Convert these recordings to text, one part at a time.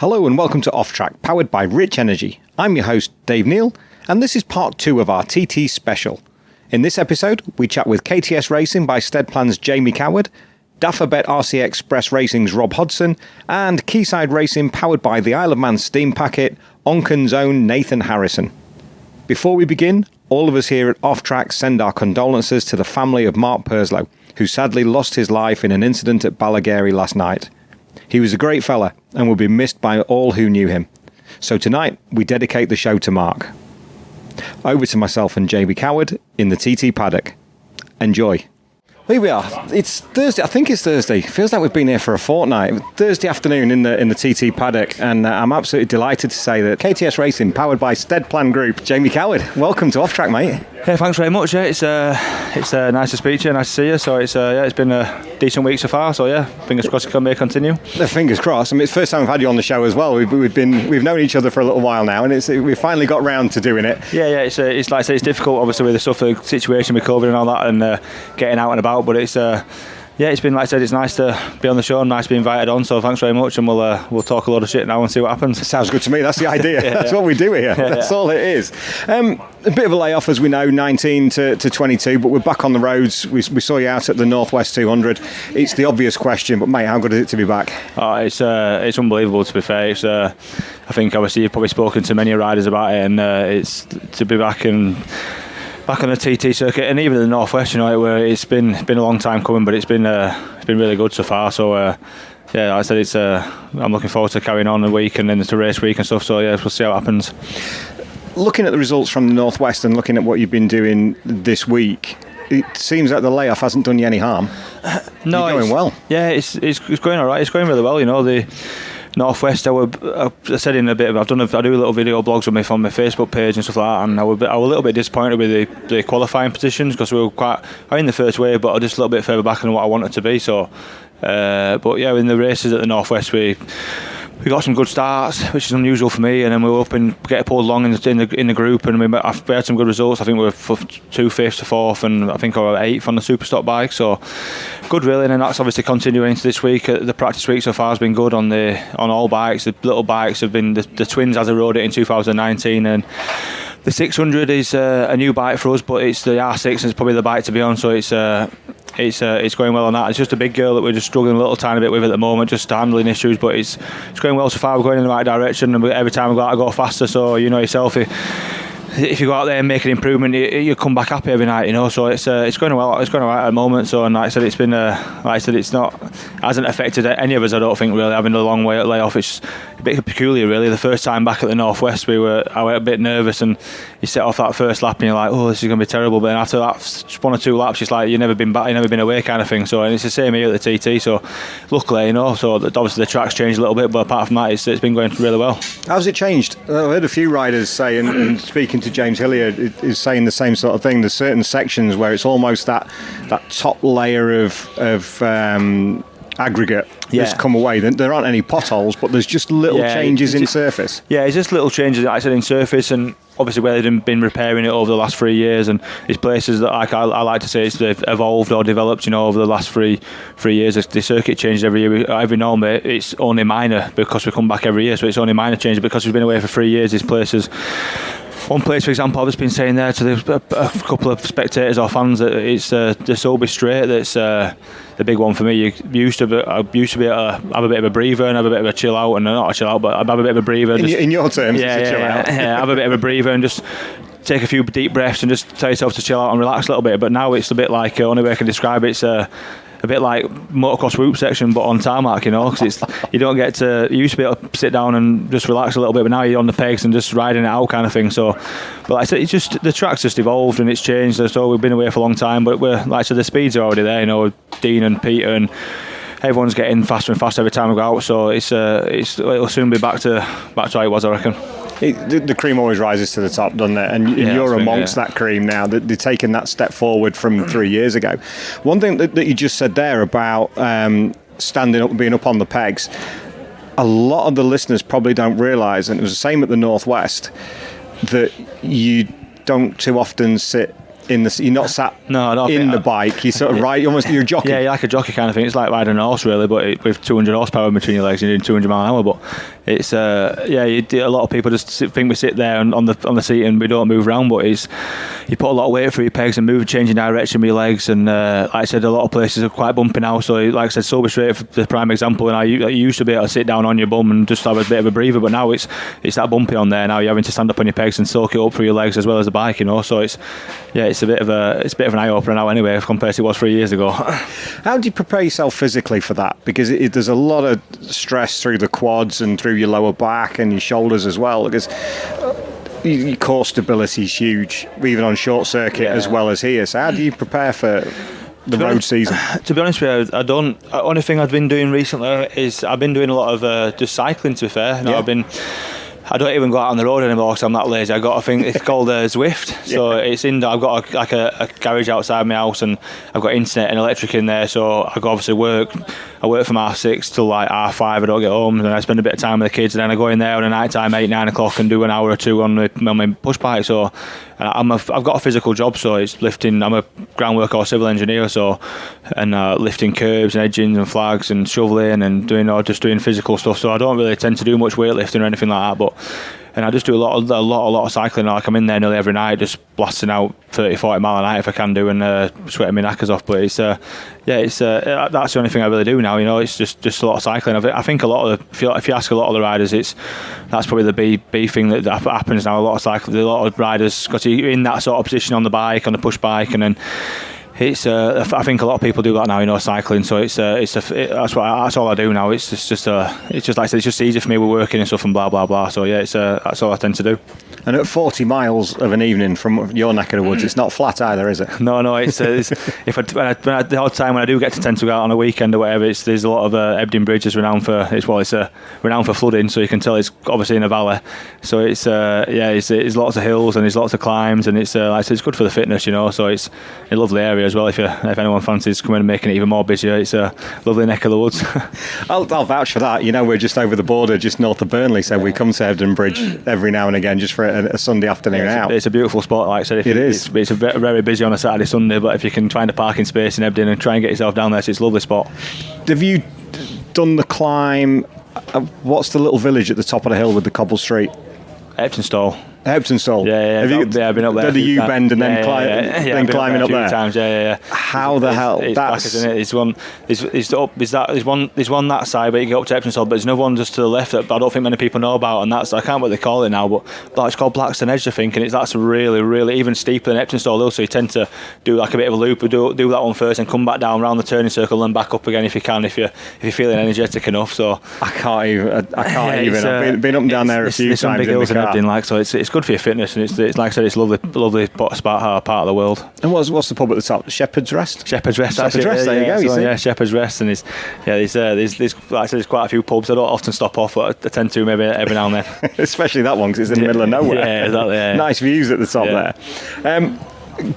Hello and welcome to Off Track, powered by Rich Energy. I'm your host, Dave Neal, and this is part 2 of our TT special. In this episode, we chat with KTS Racing by Steadplan's Jamie Coward, Daffabet RC Express Racing's Rob Hodson, and Quayside Racing powered by the Isle of Man Steam Packet, Onken's own Nathan Harrison. Before we begin, all of us here at Off Track send our condolences to the family of Mark Purslow, who sadly lost his life in an incident at Ballagary last night. He was a great fella and will be missed by all who knew him. So tonight, we dedicate the show to Mark. Over to myself and Jamie Coward in the TT paddock. Enjoy. Here we are. It's Thursday. I think it's Thursday. Feels like we've been here for a fortnight. Thursday afternoon in the TT paddock, and I'm absolutely delighted to say that KTS Racing, powered by Steadplan Group, Jamie Coward. Welcome to Off Track, mate. Yeah, thanks very much. Yeah, it's nice to speak to you, nice to see you. So it's been a decent week so far. So yeah, fingers crossed it may continue. Fingers crossed. I mean, it's the first time we've had you on the show as well. We've known each other for a little while now, and we've finally got round to doing it. Yeah. It's like I say, it's difficult obviously with the situation with COVID and all that, and getting out and about. But it's it's been, like I said, it's nice to be on the show and nice to be invited on. So thanks very much, and we'll talk a lot of shit now and see what happens. Sounds good to me. That's the idea. That's what we do here. That's all it is. A bit of a layoff, as we know, 19 to 22, but we're back on the roads. We saw you out at the Northwest 200. It's the obvious question, but mate, how good is it to be back? Oh, it's unbelievable, to be fair. It's I think obviously you've probably spoken to many riders about it, and it's to be back on the TT circuit, and even the Northwest, where it's been a long time coming, but it's been really good so far. So like I said, I'm looking forward to carrying on the week and then to race week and stuff. So yeah, we'll see how it happens. Looking at the results from the Northwest and looking at what you've been doing this week, it seems like the layoff hasn't done you any harm. No, you're going well. Yeah, it's going all right. It's going really well. The Northwest, I said in a bit of, I do little video blogs on my Facebook page and stuff like that, and I was a little bit disappointed with the qualifying positions because we were in the first wave, but just a little bit further back than what I wanted to be. So, but yeah, in the races at the Northwest, we got some good starts, which is unusual for me, and then we were up and get pulled along in the group, and we had some good results. I think we were 2 5th to 4th, and I think we were 8th on the super stock bike. So good, really, and then that's obviously continuing into this week. The practice week so far has been good on all bikes. The little bikes have been the twins as I rode it in 2019, and the 600 is a new bike for us, but it's the R6 and it's probably the bike to be on. So it's going well on that. It's just a big girl that we're just struggling a little tiny bit with at the moment, just handling issues, but it's going well so far. We're going in the right direction, and every time we go out I go faster. So you know yourself, if you go out there and make an improvement, you come back happy every night, So it's going well. It's going all right at the moment. So, and like I said, it's been hasn't affected any of us. I don't think, really, having a long way at layoff. It's a bit peculiar, really. The first time back at the Northwest, I was a bit nervous, and you set off that first lap and you're like, oh, this is going to be terrible. But then after that 1 or 2 laps, it's like you've never been back, you've never been away, kind of thing. So, and it's the same here at the TT. So luckily, so obviously the track's changed a little bit, but apart from that, it's been going really well. How's it changed? I've heard a few riders say, and speaking to James Hillier is saying the same sort of thing. There's certain sections where it's almost that top layer of aggregate that's come away. There aren't any potholes, but there's just little changes in surface. Yeah, it's just little changes, like I said, in surface, and obviously where they've been repairing it over the last 3 years, and it's places that, like I like to say, they've evolved or developed, over the last three years. The circuit changes every year. Every normal, it's only minor because we come back every year, so it's only minor changes because we've been away for 3 years. These places. One place, for example, I've just been saying there to a couple of spectators or fans that it's the Sobe Straight that's the big one for me. I used to be able to have a bit of a breather and have a bit of a chill out, and not a chill out, but I'd have a bit of a breather. In your terms, it's a chill out. Yeah, have a bit of a breather and just take a few deep breaths and just tell yourself to chill out and relax a little bit. But now it's a bit like, only way I can describe it, it's a bit like motocross whoop section, but on tarmac, because you don't get to. You used to be able to sit down and just relax a little bit, but now you're on the pegs and just riding it out, kind of thing. So, but like I said, it's just the track's just evolved and it's changed. So we've been away for a long time, but we're, like I said, the speeds are already there. With Dean and Peter, and everyone's getting faster and faster every time we go out. So it'll soon be back to how it was, I reckon. The cream always rises to the top, doesn't it? And you're amongst that cream now. They're taking that step forward from 3 years ago. One thing that you just said there about standing up and being up on the pegs, a lot of the listeners probably don't realise, and it was the same at the Northwest, that you don't too often sit you're not sat No, in the bike. You're sort of you're a jockey. Yeah, you're like a jockey kind of thing. It's like riding a horse really, but with 200 horsepower between your legs, and you're doing 200 mile an hour. But it's a lot of people just think we sit there on the seat and we don't move around, but you put a lot of weight through your pegs and changing direction with your legs. And like I said, a lot of places are quite bumpy now. So like I said, Sober Straight for the prime example. And you used to be able to sit down on your bum and just have a bit of a breather, but now it's that bumpy on there. Now you're having to stand up on your pegs and soak it up through your legs as well as the bike, you know. So it's a bit of an eye opener now anyway compared to it was 3 years ago. How do you prepare yourself physically for that? Because there's a lot of stress through the quads and through your lower back and your shoulders as well, because your core stability is huge, even on short circuit as well as here. So how do you prepare for the road season? To be honest with you, only thing I've been doing recently is I've been doing a lot of just cycling, to be fair. I don't even go out on the road anymore because I'm that lazy. I got a thing, it's called Zwift. So it's indoor. I've got a garage outside my house, and I've got internet and electric in there. So I go obviously work. I work from 6:30 till like 5:30. I don't get home, and I spend a bit of time with the kids, and then I go in there on a night time, 8-9 o'clock, and do an hour or two on my push bike. So I've got a physical job, so it's lifting. I'm a ground worker or civil engineer, and lifting curbs and edgings and flags and shoveling and doing physical stuff. So I don't really tend to do much weightlifting or anything like that, and I just do a lot of cycling. Like I'm in there nearly every night, just blasting out 30-40 mile a night if I can do, and sweating my knackers off. But that's the only thing I really do now. You know, it's just a lot of cycling. I think a lot of if you ask a lot of the riders, that's probably the B thing that happens now. A lot of riders, because you're in that sort of position on the bike, on the push bike, and then. I think a lot of people do that now, you know, cycling. So that's all I do now. It's just like I said, it's just easy for me. We're working and stuff and blah blah blah. So yeah, that's all I tend to do. And at 40 miles of an evening from your neck of the woods, it's not flat either, is it? No. It's the odd time when I do get to tend to go out on a weekend or whatever. There's a lot of Ebden Bridge is renowned for renowned for flooding. So you can tell it's obviously in a valley. So it's lots of hills and there's lots of climbs, and it's like I said, it's good for the fitness, you know. So it's a lovely area as well. If anyone fancies coming and making it even more busier, it's a lovely neck of the woods. I'll vouch for that. You know, we're just over the border, just north of Burnley, so we come to Ebden Bridge every now and again just for a Sunday afternoon out. It's a beautiful spot, like I said. It's very busy on a Saturday, Sunday, but if you can find a parking space in Ebden and try and get yourself down there, so it's a lovely spot. Have you done the climb? What's the little village at the top of the hill with the cobble street? Heptonstall. Heptonstall. Yeah. I've been up there. The U-bend and then climbing up there. Times. Yeah. How the hell? It's That's backers, isn't it? There's one that side where you go up to Heptonstall, but there's another one just to the left that I don't think many people know about, and that's, I can't remember what they call it now, but it's called Blackstone Edge, I think, and that's really, really even steeper than Heptonstall Hill. So you tend to do like a bit of a loop, do that one first, and come back down around the turning circle and back up again if you can, if you're feeling energetic enough. So I can't even. I've been up and down there a few times in the car. So it's good for your fitness, and it's like I said, it's a lovely part of the world. And what's the pub at the top? Shepherd's Rest. Shepherd's Rest. There you go. You see? Yeah, Shepherd's Rest, and there's like I said, there's quite a few pubs. I don't often stop off, but I tend to maybe every now and then. Especially that one, because it's in the middle of nowhere. Yeah, exactly. Yeah. Nice views at the top there.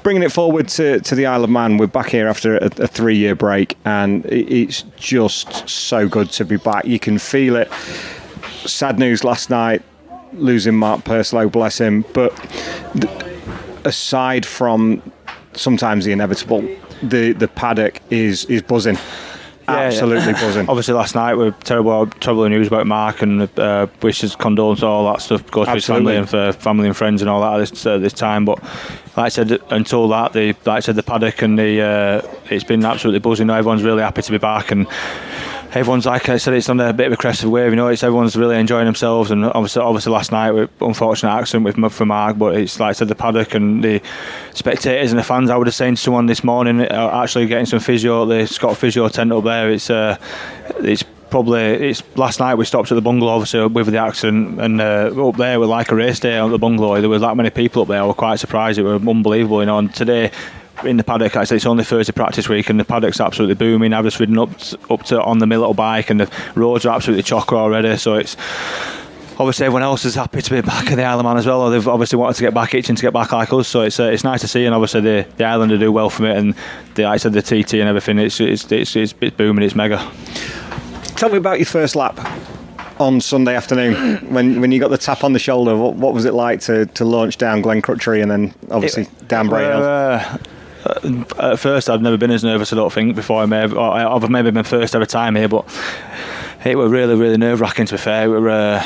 Bringing it forward to the Isle of Man, we're back here after a 3-year break, and it's just so good to be back. You can feel it. Sad news last night, losing Mark Purslow, bless him. But aside from sometimes the inevitable, the paddock is buzzing. Absolutely buzzing. Obviously last night we were terrible news about Mark, and wishes, condolences, all that stuff goes to his family and for family and friends and all that this time. But like I said, until that, the paddock and it's been absolutely buzzing. Everyone's really happy to be back, and everyone's, like I said, it's on a bit of a crest of a wave. You know, everyone's really enjoying themselves. And obviously last night, with unfortunate accident for Mark, but it's like I said, the paddock and the spectators and the fans. I was saying to someone this morning, actually getting some physio, the Scott physio tent up there. It's last night we stopped at the bungalow, obviously with the accident, and up there with like a race day at the bungalow. There was that many people up there. I was quite surprised. It was unbelievable, you know. And today, in the paddock, I said it's only Thursday practice week, and the paddock's absolutely booming. I've just ridden up to on my little bike, and the roads are absolutely chocker already. So it's obviously everyone else is happy to be back in the Isle of Man as well. They've obviously wanted to get back, itching to get back like us. So it's nice to see, and obviously the Islander do well from it, and like I said, the TT and everything. It's booming. It's mega. Tell me about your first lap. on Sunday afternoon when you got the tap on the shoulder? What was it like to launch down Glen Crutchery and then obviously down Bray Hill? At first, I'd never been as nervous, I don't think, before I've maybe been first ever time here, but it was really, really nerve-wracking, to be fair. We were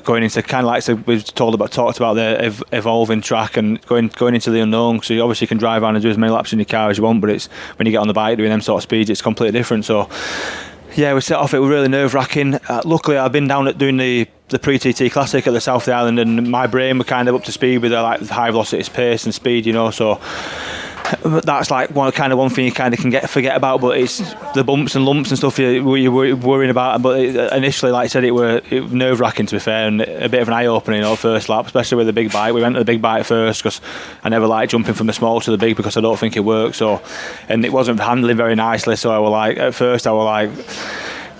going into kind of like we've talked about the evolving track and going into the unknown. So you obviously can drive around and do as many laps in your car as you want, but it's when you get on the bike doing them sort of speeds, it's completely different. So yeah, we set off. It was really nerve-wracking. Luckily, I've been down at doing the pre-TT Classic at the South of the Island, and my brain was kind of up to speed with the high velocity pace and speed, so that's like one thing you kind of can forget about. But it's the bumps and lumps and stuff you're worrying about. But initially, like I said, it was nerve-wracking, to be fair, and a bit of an eye-opener, first lap, especially with the big bike. We went to the big bike first because I never like jumping from the small to the big because I don't think it works. And it wasn't handling very nicely. So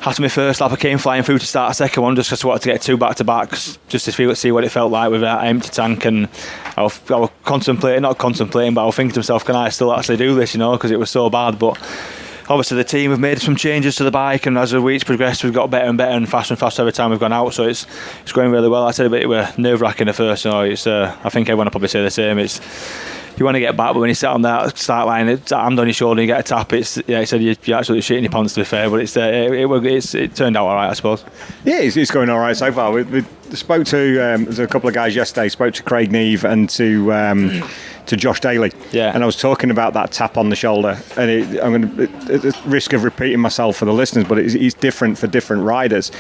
after my first lap, I came flying through to start a second one just because I wanted to get 2 back-to-backs, just to see what it felt like with that empty tank. And I was not contemplating, but I was thinking to myself, can I still actually do this, because it was so bad. But obviously the team have made some changes to the bike, and as the weeks progressed, we've got better and better and faster every time we've gone out. So it's going really well. I said it was nerve-wracking at first. I think everyone will probably say the same. You want to get back, but when you sit on that start line, hand on your shoulder, and you get a tap. He said you're absolutely shitting your pants, to be fair, but it turned out all right, I suppose. Yeah, it's going all right so far. We spoke to there's a couple of guys yesterday. Spoke to Craig Neve and to Josh Daly. Yeah. And I was talking about that tap on the shoulder, and I'm going to at the risk of repeating myself for the listeners, but it's different for different riders.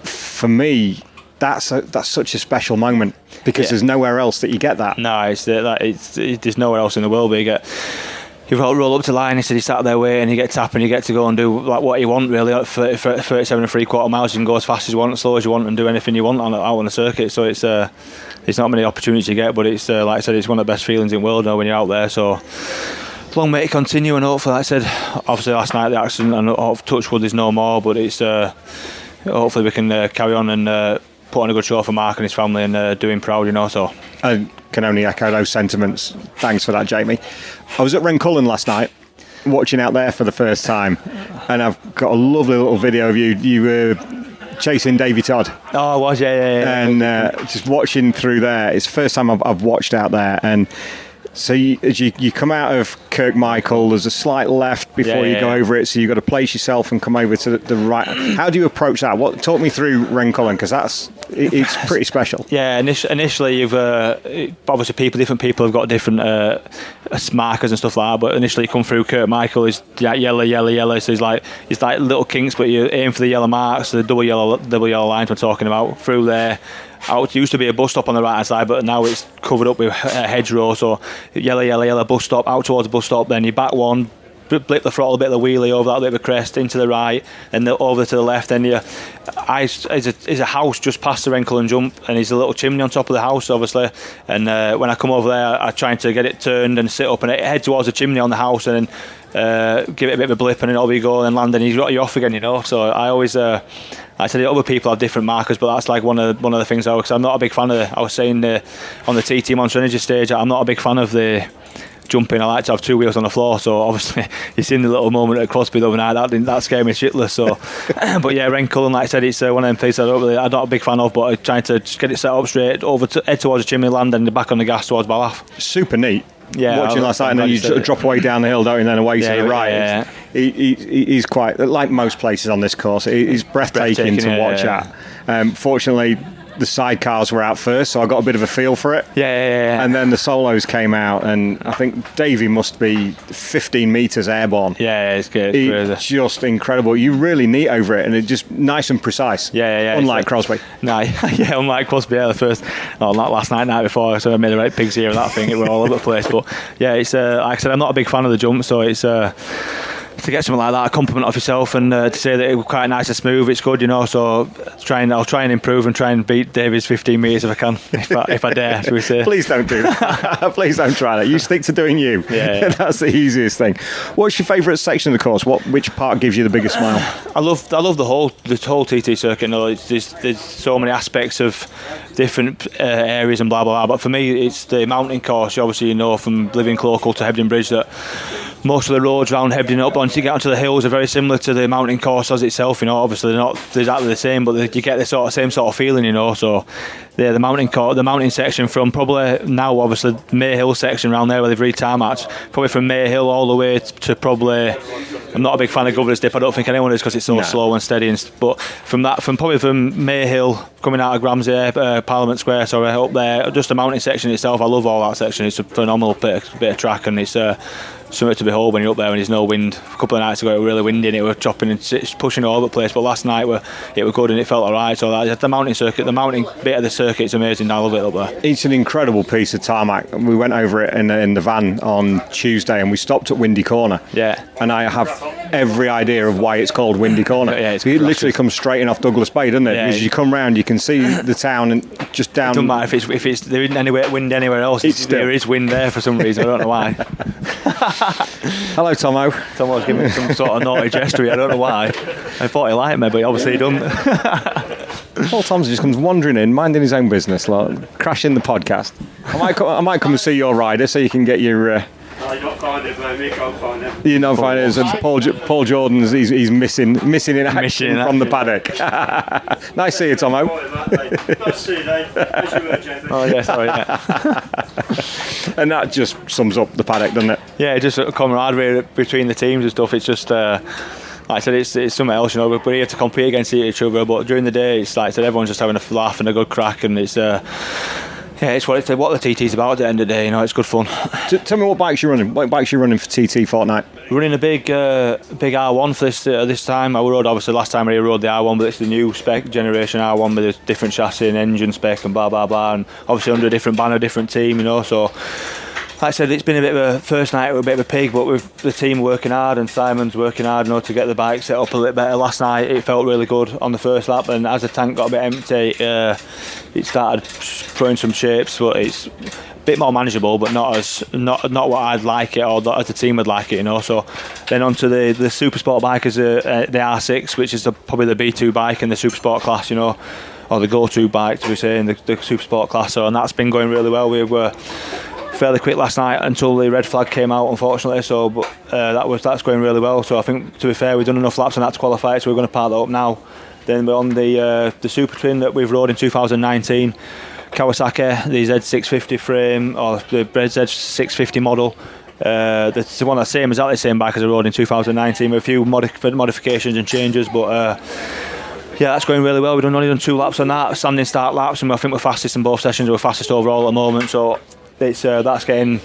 For me, that's such a special moment because there's nowhere else that you get that. No, there's nowhere else in the world where you roll up to line. He said he sat there waiting, you get tap and you get to go and do like what you want really. For 37 3/4 miles, you can go as fast as you want, as slow as you want, and do anything you want out on the circuit. So it's not many opportunities you get, but it's like I said, it's one of the best feelings in the world when you're out there. So long may it continue, and hopefully, like I said, obviously last night the accident, and touch wood, there's no more, but it's hopefully we can carry on and put on a good show for Mark and his family and do him proud, so. I can only echo those sentiments. Thanks for that, Jamie. I was at Rencullen last night, watching out there for the first time, and I've got a lovely little video of you were chasing Davey Todd. Oh, I was, yeah. And just watching through there, it's the first time I've watched out there, and so as you come out of Kirkmichael, there's a slight left before you go over it, so you've got to place yourself and come over to the right. How do you approach that? Talk me through Rencullen, because it's pretty special. Yeah, initially you've obviously different people have got different markers and stuff like that, but initially you come through Kirkmichael, is yellow, so it's like little kinks, but you aim for the yellow marks, the double yellow lines we're talking about, through there. It used to be a bus stop on the right hand side, but now it's covered up with hedgerow, so yellow bus stop, out towards the bus stop, then you back one, blip the throttle, a bit of the wheelie over that bit of a crest, into the right, and over to the left, then is a house just past the Rencullen jump, and there's a little chimney on top of the house, obviously, and when I come over there, I try to get it turned and sit up and head towards the chimney on the house, and then give it a bit of a blip, and then over you go, and land, and you've got you off again, so I always I said other people have different markers, but that's like one of the things because I'm not a big fan of I was saying on the TT Monster Energy stage, I'm not a big fan of the jumping. I like to have 2 wheels on the floor, so obviously you've seen the little moment at Crosby the other night, that scared me shitless, so but yeah, Rencullen, like I said, it's one of them places I'm not a big fan of, but I'm trying to just get it set up straight, head towards the chimney, land, and back on the gas towards Ballaugh. Super neat. Yeah, watching last night, and then you sort of drop away down the hill, don't you, and then away to the right. Yeah. He's quite, like most places on this course, he's breathtaking to watch at. Fortunately, the sidecars were out first, so I got a bit of a feel for it. Yeah. And then the solos came out, and I think Davey must be 15 metres airborne. Yeah, it's good. It's just incredible. You really neat over it, and it's just nice and precise. Yeah. Unlike Crosby. No, yeah, unlike Crosby, the first, not last night before, so I made the right pigs here and that thing, it were all over the place. But yeah, it's like I said, I'm not a big fan of the jump, so it's to get something like that, a compliment off yourself, and to say that it was quite nice and smooth, it's good, so I'll try and improve and try and beat David's 15 metres if I can, if I dare, shall we say. Please don't do that. Please don't try that. You stick to doing you. Yeah. That's the easiest thing. What's your favourite section of the course? Which part gives you the biggest smile? I love the whole TT circuit. There's so many aspects of different areas and blah blah blah. But for me, it's the mountain course. Obviously, from living local to Hebden Bridge that most of the roads around Hebden up once you get onto the hills are very similar to the mountain course as itself. Obviously they're not exactly the same, but you get the same sort of feeling. So the mountain section from probably now obviously Mayhill section around there where they've re-tarmacked, probably from Mayhill all the way to probably, I'm not a big fan of Governor's Dip, I don't think anyone is because it's so slow and steady, but from Mayhill coming out of Gramsay, Parliament Square, so up there, just the mountain section itself, I love all that section. It's a phenomenal bit of track, and it's something to behold when you're up there and there's no wind. A couple of nights ago it was really windy and it was chopping and it's pushing all over the place, but last night it was good and it felt alright. So the mountain circuit, the mountain bit of the circuit's amazing. I love it up there. It's an incredible piece of tarmac. We went over it in the van on Tuesday and we stopped at Windy Corner. Yeah. And I have every idea of why it's called Windy Corner. Yeah, it literally comes straight in off Douglas Bay, doesn't it? Yeah, because you come round, you can see the town and just down. It doesn't matter if it's there isn't anywhere wind anywhere else. There is wind there for some reason. I don't know why. Hello, Tomo. Tomo's giving me some sort of naughty gesture. I don't know why. I thought he liked me, but obviously he doesn't. Paul Thompson just comes wandering in, minding his own business, like crashing the podcast. I might come and see your rider so you can get your. I don't find it, mate. Me can't find it. You don't find it. So Paul Jordan's he's missing in action from the paddock. Nice to see you, Tomo. Nice to see you, Dave. As you were, Jamie. Oh yeah, sorry. Yeah. And that just sums up the paddock, doesn't it? Yeah, just a camaraderie between the teams and stuff. It's just. Like I said, it's something else, we're here to compete against each other, but during the day, it's like I said, everyone's just having a laugh and a good crack, and it's it's what the TT's about at the end of the day, it's good fun. Tell me what bikes you're running. What bikes you're running for TT Fortnight? We're running a big R1 for this time. I rode, obviously, last time I rode the R1, but it's the new spec generation R1 with a different chassis and engine spec and blah, blah, blah, and obviously under a different banner, different team, so... Like I said, it's been a bit of a first night, a bit of a pig, but with the team working hard and Simon's working hard, to get the bike set up a little better. Last night it felt really good on the first lap, and as the tank got a bit empty, it started throwing some shapes, but it's a bit more manageable, but not what I'd like it or not as the team would like it, So then onto the super sport bike is the R6, which is probably the B2 bike in the super sport class, or the go-to bike to be saying the super sport class. And that's been going really well. We were fairly quick last night until the red flag came out, unfortunately. But that's going really well. So I think, to be fair, we've done enough laps on that to qualify. So we're going to part that up now. Then we're on the Super Twin that we've rode in 2019, Kawasaki, the Z650 frame or the Z650 model. It's the one that's exactly the same bike as I rode in 2019 with a few modifications and changes, but. Yeah, that's going really well. We've only done 2 laps on that, standing start laps, and I think we're fastest in both sessions. We're fastest overall at the moment, so that's getting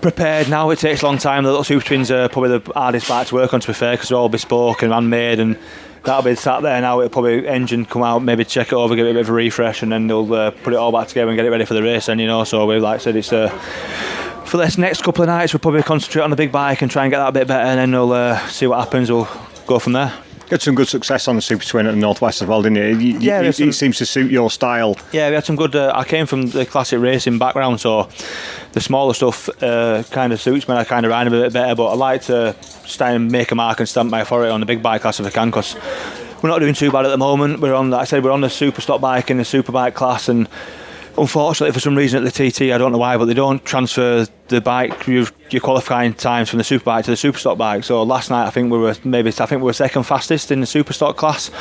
prepared now. It takes a long time. The little Super Twins are probably the hardest bike to work on, to be fair, because they're all bespoke and handmade, and that'll be sat there now. It'll probably engine come out, maybe check it over, give it a bit of a refresh, and then they'll put it all back together and get it ready for the race. And so we, like I said, it's for this next couple of nights we'll probably concentrate on the big bike and try and get that a bit better, and then we'll see what happens. We'll go from there. Had some good success on the Super Twin at the Northwest as well, didn't you? It seems to suit your style. Yeah, we had some good. I came from the classic racing background, so the smaller stuff kind of suits me. I kind of ride a bit better, but I like to stay and make a mark and stamp my authority on the big bike class if I can, because we're not doing too bad at the moment. We're on the super stock bike in the super bike class, and unfortunately for some reason at the TT, I don't know why, but they don't transfer the bike, your qualifying times from the super bike to the super stock bike. So last night I think we were second fastest in the super stock class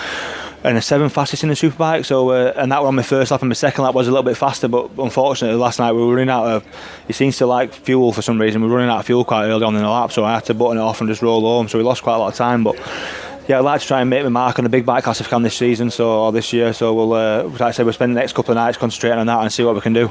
and the 7th fastest in the super bike. So and that was on my first lap, and my second lap was a little bit faster, but unfortunately last night we were running out of, it seems to like fuel for some reason. We were running out of fuel quite early on in the lap, so I had to button it off and just roll home, so we lost quite a lot of time. But yeah, I'd like to try and make my mark on the big bike class if I can this season, or this year. So we'll, like I said, we'll spend the next couple of nights concentrating on that and see what we can do.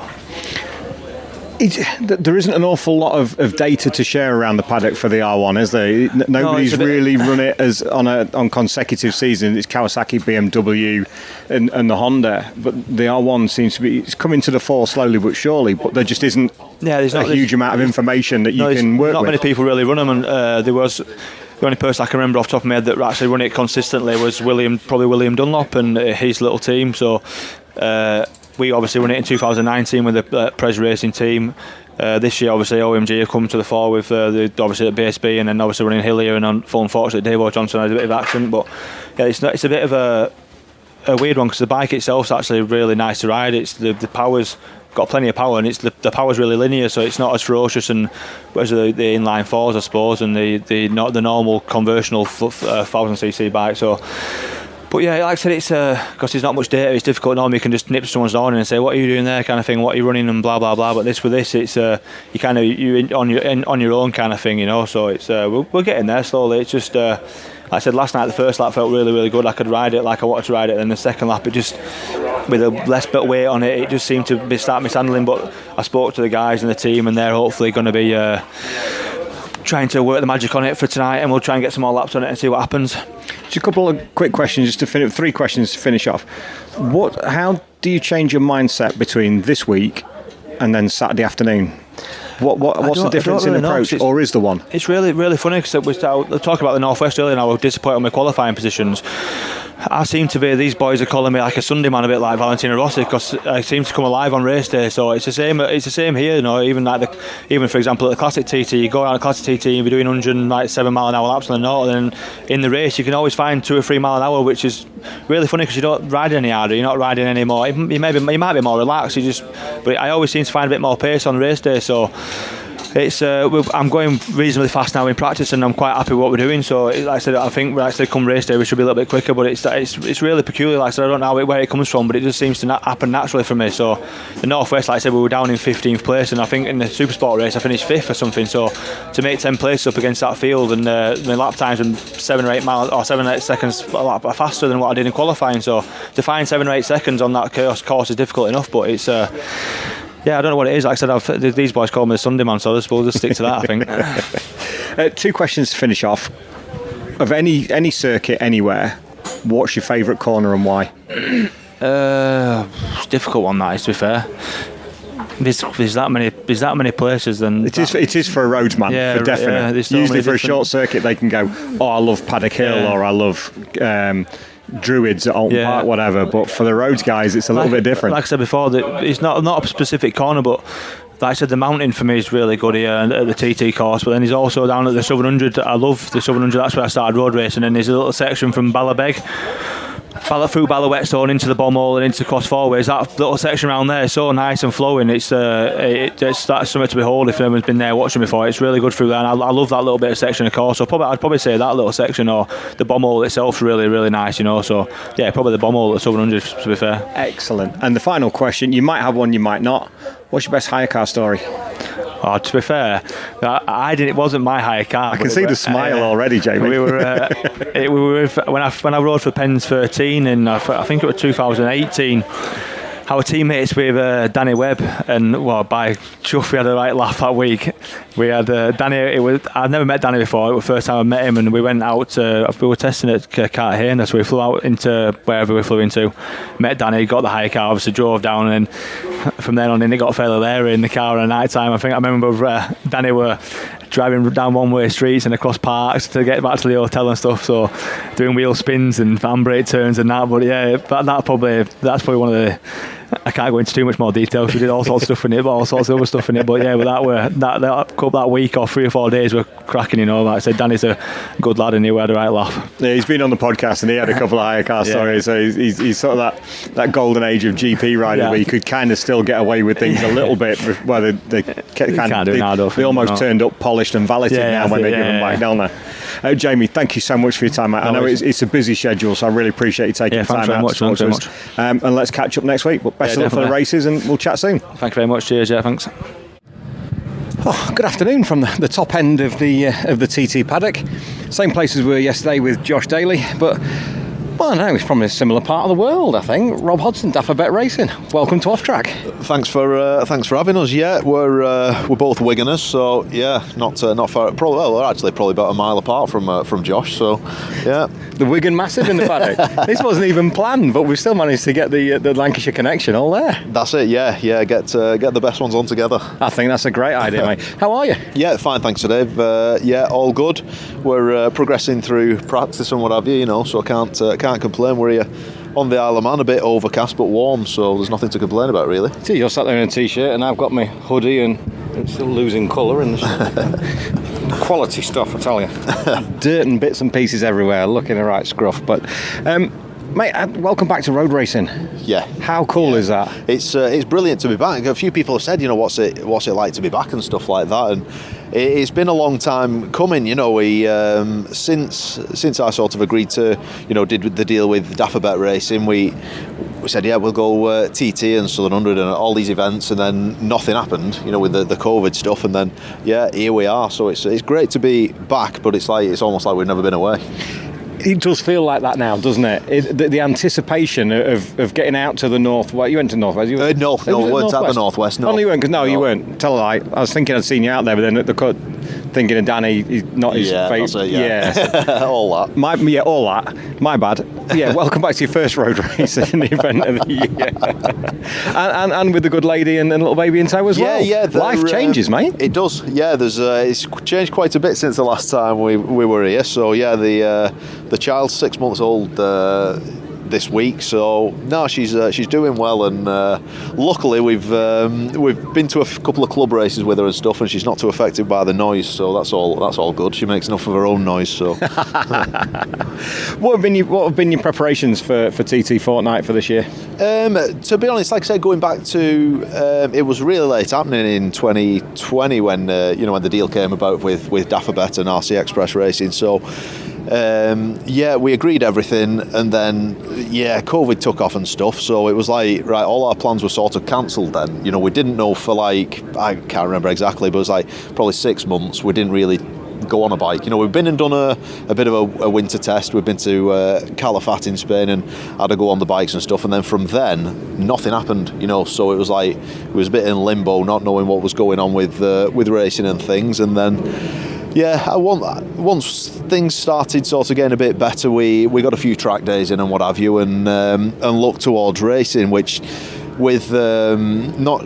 There isn't an awful lot of data to share around the paddock for the R1, is there? Nobody's really run it as on consecutive seasons. It's Kawasaki, BMW, and the Honda, but the R1 seems to be coming to the fore slowly but surely. But there just isn't a huge amount of information that you can work with. Not many people really run them, and there was. The only person I can remember off the top of my head that actually run it consistently was William Dunlop and his little team. So we obviously run it in 2019 with the Prez Racing team. This year, obviously, OMG have come to the fore with obviously at BSB, and then obviously running Hillier, and unfortunately Dave Johnson had a bit of accident. But yeah, it's a bit of a weird one, because the bike itself is actually really nice to ride. It's the power's got plenty of power, and it's the power's really linear, so it's not as ferocious and as the inline fours, I suppose, and the normal conventional 1000cc bike. So. But yeah, like I said, it's because there's not much data. It's difficult. Normally, you can just nip someone's on and say, "What are you doing there?" kind of thing. What are you running and blah blah blah. But with this, it's you kind of on your own kind of thing, you know. So it's we're getting there slowly. It's just like I said last night, the first lap felt really really good. I could ride it like I wanted to ride it. And the second lap, it just with a less bit of weight on it, it just seemed to start mishandling. But I spoke to the guys in the team, and they're hopefully going to be. Trying to work the magic on it for tonight, and we'll try and get some more laps on it and see what happens. Just a couple of quick questions, just to finish. 3 questions to finish off. How do you change your mindset between this week and then Saturday afternoon? What's the difference in approach, or is there one? It's really really funny because we talked about the Northwest earlier, and I was disappointed on my qualifying positions. I seem to be, these boys are calling me like a Sunday man, a bit like Valentino Rossi, because I seem to come alive on race day. So it's the same here, you know. Even for example at the Classic TT, you go around a Classic TT and you're doing 107 mile an hour laps on the north, and in the race you can always find 2 or 3 mile an hour, which is really funny because you don't ride any harder, you're not riding any more. You might be more relaxed. But I always seem to find a bit more pace on race day. So. I'm going reasonably fast now in practice, and I'm quite happy with what we're doing. So, like I said, I think come race day we should be a little bit quicker. But it's really peculiar. Like I said, I don't know where it comes from, but it just seems to happen naturally for me. So, the Northwest, like I said, we were down in 15th place, and I think in the Supersport race I finished 5th or something. So, to make 10 places up against that field, and my lap times were 7 or 8 miles or 7 or 8 seconds faster than what I did in qualifying. So, to find 7 or 8 seconds on that course is difficult enough, but it's. Yeah, I don't know what it is. Like I said, these boys call me the Sunday man, so we'll just stick to that, I think. 2 questions to finish off. Of any circuit anywhere, what's your favourite corner and why? It's a difficult one, that is, to be fair. There's that many places. Then it is for a roadsman, yeah, for definite. Yeah, usually for a short circuit, they can go, "Oh, I love Paddock Hill," or "I love." Druids at Alton Park, whatever, but for the roads guys it's a little bit different. Like I said before, it's not a specific corner, but like I said, the mountain for me is really good here at the TT course, but then he's also down at the Southern 100. I love the Southern 100, that's where I started road racing, and there's a little section from Ballabeg through Ballawhetstone into the Bomball and into Cross Fourways. That little section around there is so nice and flowing. That's something to behold if anyone's been there watching before. It's really good through there, and I love that little bit of section of course. So I'd probably say that little section, or the Bomball itself is really really nice, you know. So yeah, probably the Bomball at Southern 100, to be fair. Excellent. And the final question, you might have one, you might not. What's your best hire car story? Oh, to be fair, it wasn't my hire car. I can see the smile already, Jamie. We were when I rode for Pens 13 in I think it was 2018. Our teammates with Danny Webb, and by Chuff we had a right laugh that week. We had Danny. I'd never met Danny before. It was the first time I met him, and we went out. We were testing at Cartagena, so we flew out into wherever we flew into. Met Danny, got the hire car, obviously drove down, and then from then on in it got fairly leery in the car at night time. I remember Danny were driving down one-way streets and across parks to get back to the hotel and stuff. So doing wheel spins and handbrake turns and that. But yeah, that's probably one of the. I can't go into too much more detail. We did all sorts of stuff in it, but all sorts of other stuff in it. But yeah, that week or 3 or 4 days were cracking. You know, like I said, Danny's a good lad and he had a right laugh. Yeah, he's been on the podcast and he had a couple of hire car stories. So he's sort of that golden age of GP riding where you could kind of still get away with things a little bit. Where they almost turned up polished and valeted now when they give them back down there. Jamie, thank you so much for your time. I know it's a busy schedule, so I really appreciate you taking time out to talk to us. And let's catch up next week. But best of luck for the races, and we'll chat soon. Thank you very much. Cheers. Yeah, thanks. Good afternoon from the top end of the TT paddock. Same place as we were yesterday with Josh Daly, but well, no, he's from a similar part of the world, I think. Rob Hodson, Daffer Bet Racing. Welcome to Off Track. Thanks for having us. Yeah, we're both Wiganers, so yeah, not far. We're actually probably about a mile apart from Josh. So yeah, the Wigan massive in the paddock. This wasn't even planned, but we've still managed to get the Lancashire connection all there. That's it. Yeah. Get the best ones on together. I think that's a great idea, mate. How are you? Yeah, fine, thanks, Dave. Yeah, all good. We're progressing through practice and what have you. You know, so I can't complain. We're here on the Isle of Man, a bit overcast but warm, so there's nothing to complain about really. See, you're sat there in a t-shirt and I've got my hoodie and it's still losing colour and quality stuff, I tell you. Dirt and bits and pieces everywhere, looking a right scruff. But Mate, welcome back to road racing. Yeah. How cool is that? It's brilliant to be back. A few people have said, what's it like to be back and stuff like that, and it's been a long time coming. We since I sort of agreed to, did the deal with Dafabet Racing, we said, yeah, we'll go TT and Southern 100 and all these events, and then nothing happened, with the COVID stuff, and then here we are. So it's great to be back, but it's almost like we've never been away. It does feel like that now, doesn't it? The anticipation of getting out to the north. Well, you went to North West. No, we weren't at the Northwest. No, you weren't. Because you weren't. Tell a lie. I was thinking I'd seen you out there, but then at the cut, thinking of Danny, he's not his favourite. Yeah. All that. All that. My bad. Yeah, welcome back to your first road race in the event of the year, and with the good lady and little baby in tow as well. Yeah. Life changes, mate. It does. Yeah, there's it's changed quite a bit since the last time we were here. So yeah, the child's 6 months old this week, so no, she's doing well, and luckily we've been to a couple of club races with her and stuff, and she's not too affected by the noise, so that's all good. She makes enough of her own noise. So what have been your preparations for TT Fortnight for this year? To be honest, like I said, going back to it was really late happening in 2020 when when the deal came about with Dafabet and RC Express Racing. So we agreed everything, and then COVID took off and stuff, so it was like, right, all our plans were sort of cancelled then. We didn't know for I can't remember exactly, but it was like probably 6 months we didn't really go on a bike. We've been and done a bit of a winter test. We've been to Calafat in Spain and had to go on the bikes and stuff, and then from then nothing happened, so it was like it was a bit in limbo, not knowing what was going on with racing and things. And then once things started sort of getting a bit better, we got a few track days in and what have you, and looked towards racing, which with not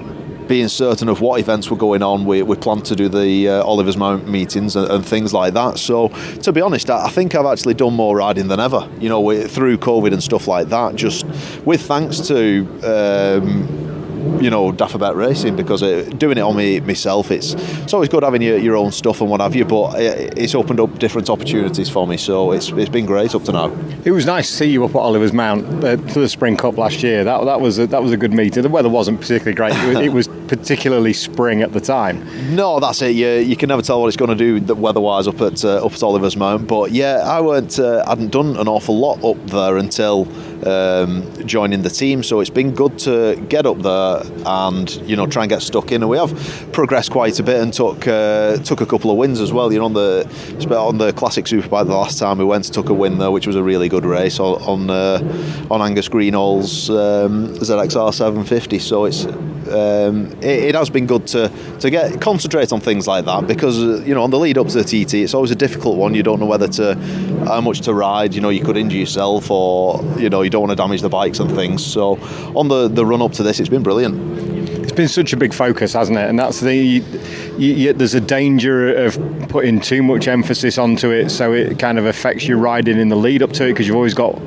being certain of what events were going on, we planned to do the Oliver's Mount meetings and things like that. So to be honest, I think I've actually done more riding than ever, through COVID and stuff like that, just with thanks to Dafabet Racing, because doing it on myself, it's always good having your own stuff and what have you, but it's opened up different opportunities for me, so it's been great up to now. It was nice to see you up at Oliver's Mount for the Spring Cup last year. That was a good meeting. The weather wasn't particularly great. It was particularly spring at the time. No, that's it. You can never tell what it's going to do weather-wise up at Oliver's Mount. But yeah, I hadn't done an awful lot up there until joining the team. So it's been good to get up there and try and get stuck in. And we have progressed quite a bit and took a couple of wins as well. On the Classic Superbike the last time we went, took a win there, which was a really good race on Angus Greenall's ZXR 750. So it has been good to concentrate on things like that, because on the lead up to the TT, it's always a difficult one. You don't know how much to ride. You could injure yourself, or you don't want to damage the bikes and things. So on the run up to this, it's been brilliant. It's been such a big focus, hasn't it? And that's there's a danger of putting too much emphasis onto it, so it kind of affects your riding in the lead up to it, because you've always got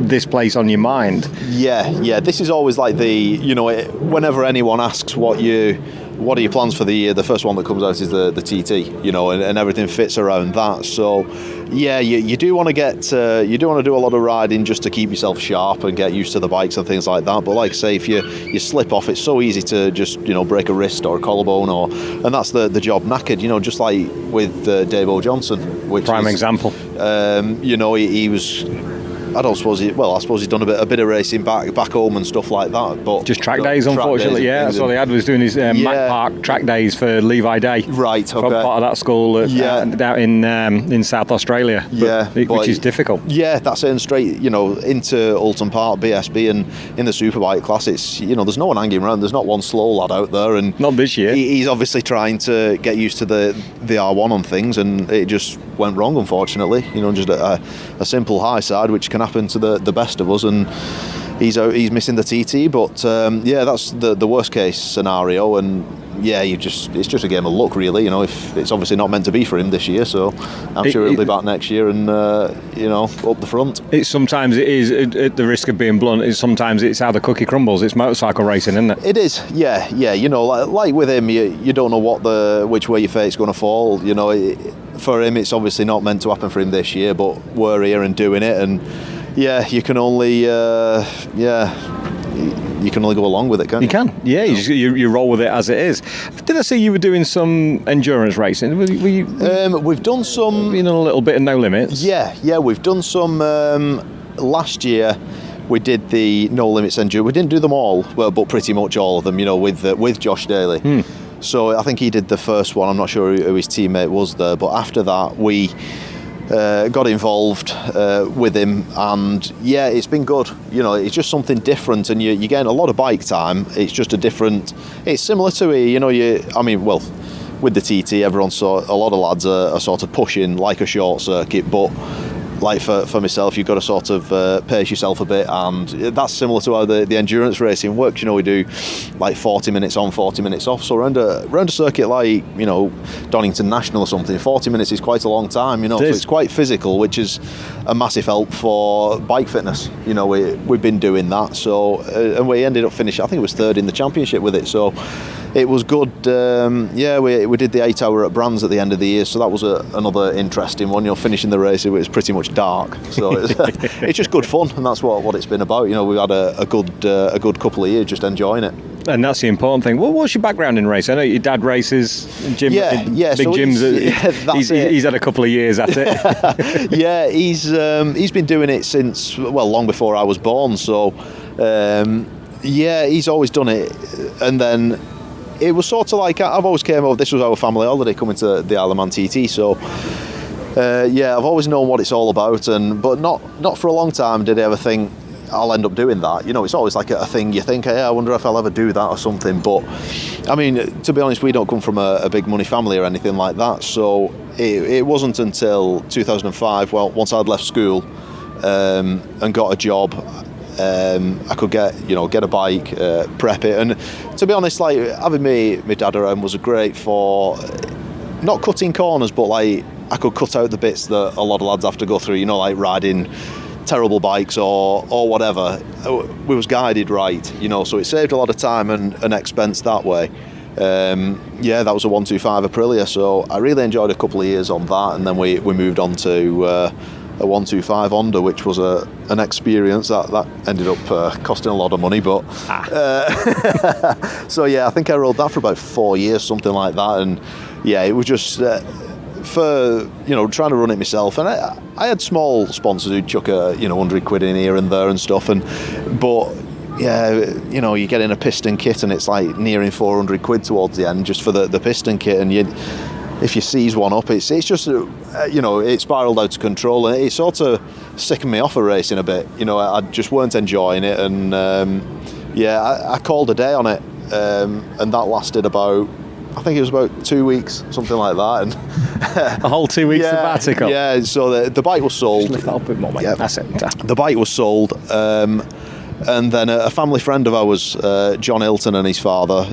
this place on your mind. Yeah. This is always like whenever anyone asks what are your plans for the year, the first one that comes out is the TT, and everything fits around that. So yeah, you do want to do a lot of riding just to keep yourself sharp and get used to the bikes and things like that. But like I say, if you slip off, it's so easy to just break a wrist or a collarbone, and that's the job knackered. Just like with Dave Johnson, which prime example. He was. I suppose he's done a bit of racing back home and stuff like that, but just track days, unfortunately. That's all he had, was doing his Mac Park track days for Levi Day. Right, okay. Part of that school out in South Australia. Which is difficult. Yeah, that's it. And straight, into Alton Park, BSB, and in the Superbike class, it's there's no one hanging around. There's not one slow lad out there, and not this year. He's obviously trying to get used to the R1 on things, and it just went wrong, unfortunately. Just a simple high side, which can happen to the best of us, and he's missing the TT. But that's the worst case scenario, and it's just a game of luck, really. If it's obviously not meant to be for him this year, so I'm sure he'll be back next year and up the front. Sometimes it is, at the risk of being blunt, sometimes it's how the cookie crumbles. It's motorcycle racing, isn't it? It is, yeah. Like with him, you don't know which way your fate's going to fall. For him, it's obviously not meant to happen for him this year, but we're here and doing it, and yeah, you can only you can only go along with it, can't you? You can, yeah. You roll with it as it is. Did I see you were doing some endurance racing? Were you We've done some. a little bit of No Limits? Yeah, we've done some. Last year, we did the No Limits endurance. We didn't do them all, but pretty much all of them. With Josh Daly. So I think he did the first one. I'm not sure who his teammate was there, but after that we got involved with him, and yeah, it's been good. It's just something different, and you're getting a lot of bike time. It's just a different. It's similar to with the TT, a lot of lads are sort of pushing like a short circuit, but like for myself, you've got to sort of pace yourself a bit, and that's similar to how the endurance racing works. We do like 40 minutes on, 40 minutes off. So around a circuit like Donington National or something, 40 minutes is quite a long time. So it's quite physical, which is a massive help for bike fitness. We've been doing that. So and we ended up finishing. I think it was third in the championship with it. So it was good. We did the 8 hour at Brands at the end of the year, so that was another interesting one. Finishing the race, it was pretty much dark, so it's just good fun, and that's what it's been about. We've had a good couple of years just enjoying it. And that's the important thing. Well, what's your background in racing? I know your dad races, Jim. Yeah. Big So Jim's. He's had a couple of years at it. Yeah, he's been doing it since long before I was born. So he's always done it, and then. It was sort of like I've always came over. This was our family holiday coming to the Isle of Man TT. So I've always known what it's all about, but not for a long time did I ever think I'll end up doing that. It's always like a thing you think, I wonder if I'll ever do that or something. But I mean, to be honest, we don't come from a big money family or anything like that. So it wasn't until 2005. Well, once I'd left school and got a job. I could get a bike, prep it, and to be honest, like having my dad around was great for not cutting corners, but like I could cut out the bits that a lot of lads have to go through. Like riding terrible bikes or whatever. We was guided right, so it saved a lot of time and expense that way. That was a 125 Aprilia, so I really enjoyed a couple of years on that, and then we moved on to. A 125 Honda, which was an experience that ended up costing a lot of money, but so I think I rode that for about 4 years, something like that, and it was just for trying to run it myself, and I had small sponsors who'd chuck £100 in here and there and stuff, but you get in a piston kit and it's like nearing £400 towards the end just for the piston kit, and if you seize one up, it's just it spiraled out of control, and it sort of sickened me off of racing a bit. I just weren't enjoying it, and I called a day on it, and that lasted about, I think it was about 2 weeks, something like that, and a whole 2 weeks sabbatical. Yeah, so the bike was sold. Just lift that up a bit more, mate. Yeah, that's it. The bike was sold, and then a family friend of ours, John Hilton, and his father.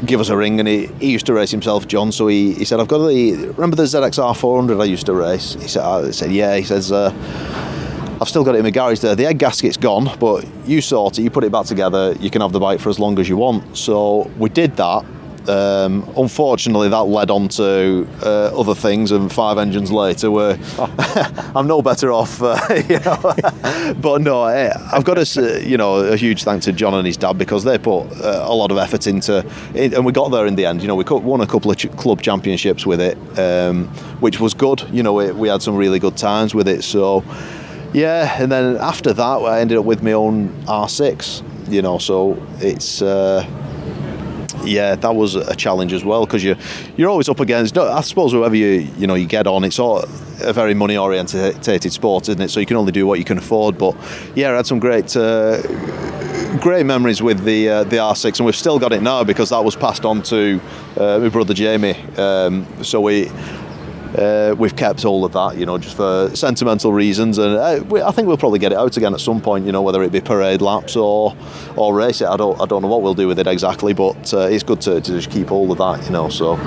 Give us a ring, and he used to race himself, John. So he said, remember the ZXR 400 I used to race? He said, yeah. He says, I've still got it in my garage there. The egg gasket's gone, but you sort it, you put it back together, you can have the bike for as long as you want. So we did that. Unfortunately, that led on to other things, and 5 engines later, I'm no better off. But no, I've got a huge thanks to John and his dad, because they put a lot of effort into it, and we got there in the end. We won a couple of club championships with it, which was good. We had some really good times with it. So and then after that, I ended up with my own R6. So it's. That was a challenge as well, because you're always up against. I suppose whoever you get on, it's all a very money orientated sport, isn't it? So you can only do what you can afford. But I had some great memories with the R6, and we've still got it now because that was passed on to my brother Jamie. So we've kept all of that, just for sentimental reasons, and I think we'll probably get it out again at some point, whether it be parade laps or race it. I don't know what we'll do with it exactly, but it's good to just keep all of that, So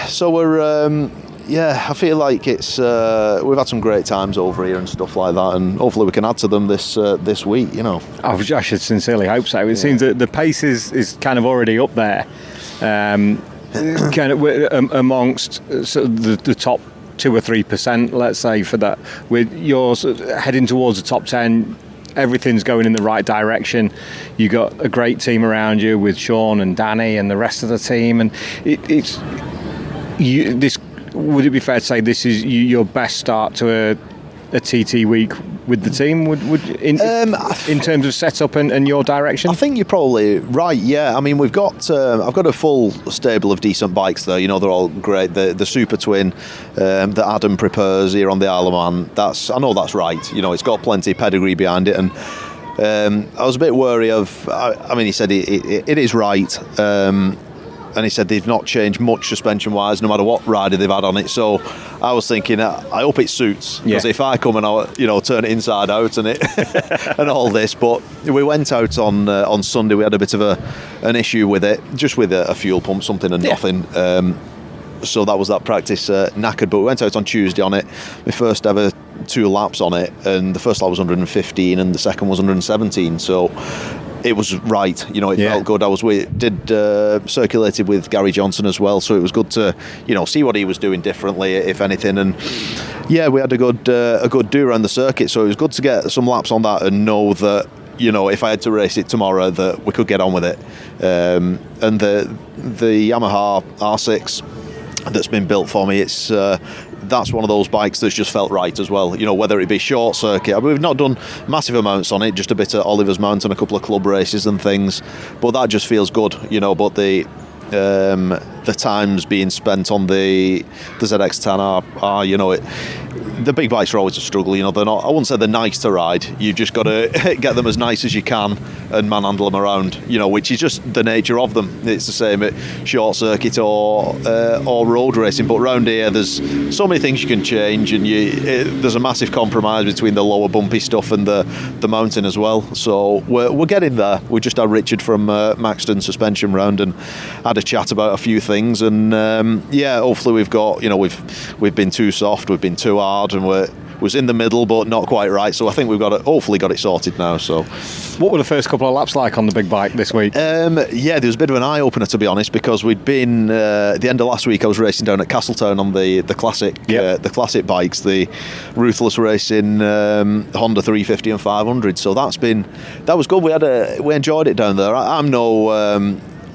so we're I feel like it's we've had some great times over here and stuff like that, and hopefully we can add to them this week, I should sincerely hope so. It seems that the pace is kind of already up there. Kind of amongst sort of the top 2 or 3%, let's say, for that. With yours heading towards the top 10, everything's going in the right direction. You got a great team around you with Sean and Danny and the rest of the team, and this. Would it be fair to say this is your best start to a TT week with the team? In terms of setup and your direction? I think you're probably right. Yeah, I mean, we've got I've got a full stable of decent bikes there. You know, they're all great. The Super Twin that Adam prepares here on the Isle of Man. I know that's right. You know, it's got plenty of pedigree behind it, and I was a bit wary of. I mean, he said it is right. And he said they've not changed much suspension-wise, no matter what rider they've had on it. So I was thinking, I hope it suits, because if I come and I, turn it inside out and and all this. But we went out on Sunday. We had a bit of an issue with it, just with a fuel pump, something and nothing. So that was that practice knackered. But we went out on Tuesday on it. My first ever 2 laps on it, and the first lap was 115, and the second was 117. So it was right, it felt good. Circulated with Gary Johnson as well, so it was good to, see what he was doing differently, if anything. And we had a good do around the circuit, so it was good to get some laps on that and know that, if I had to race it tomorrow, that we could get on with it. And the Yamaha R6 that's been built for me, it's that's one of those bikes that's just felt right as well, whether it be short circuit. I mean, we've not done massive amounts on it, just a bit at Oliver's Mount and a couple of club races and things, but that just feels good, but the times being spent on the ZX10 are the big bikes are always a struggle. They're not, I wouldn't say they're nice to ride. You've just got to get them as nice as you can and manhandle them around, which is just the nature of them. It's the same at short circuit or road racing, but round here there's so many things you can change, and there's a massive compromise between the lower bumpy stuff and the mountain as well. So we're getting there. We just had Richard from Maxton Suspension round and had a chat about a few things, and hopefully we've got, we've been too soft, we've been too hard, and was in the middle but not quite right. So I think we've hopefully got it sorted now. So what were the first couple of laps like on the big bike this week? There was a bit of an eye opener, to be honest, because we'd been at the end of last week I was racing down at Castletown on the classic the classic bikes, the Ruthless Racing Honda 350 and 500. So that was good. We enjoyed it down there. I'm no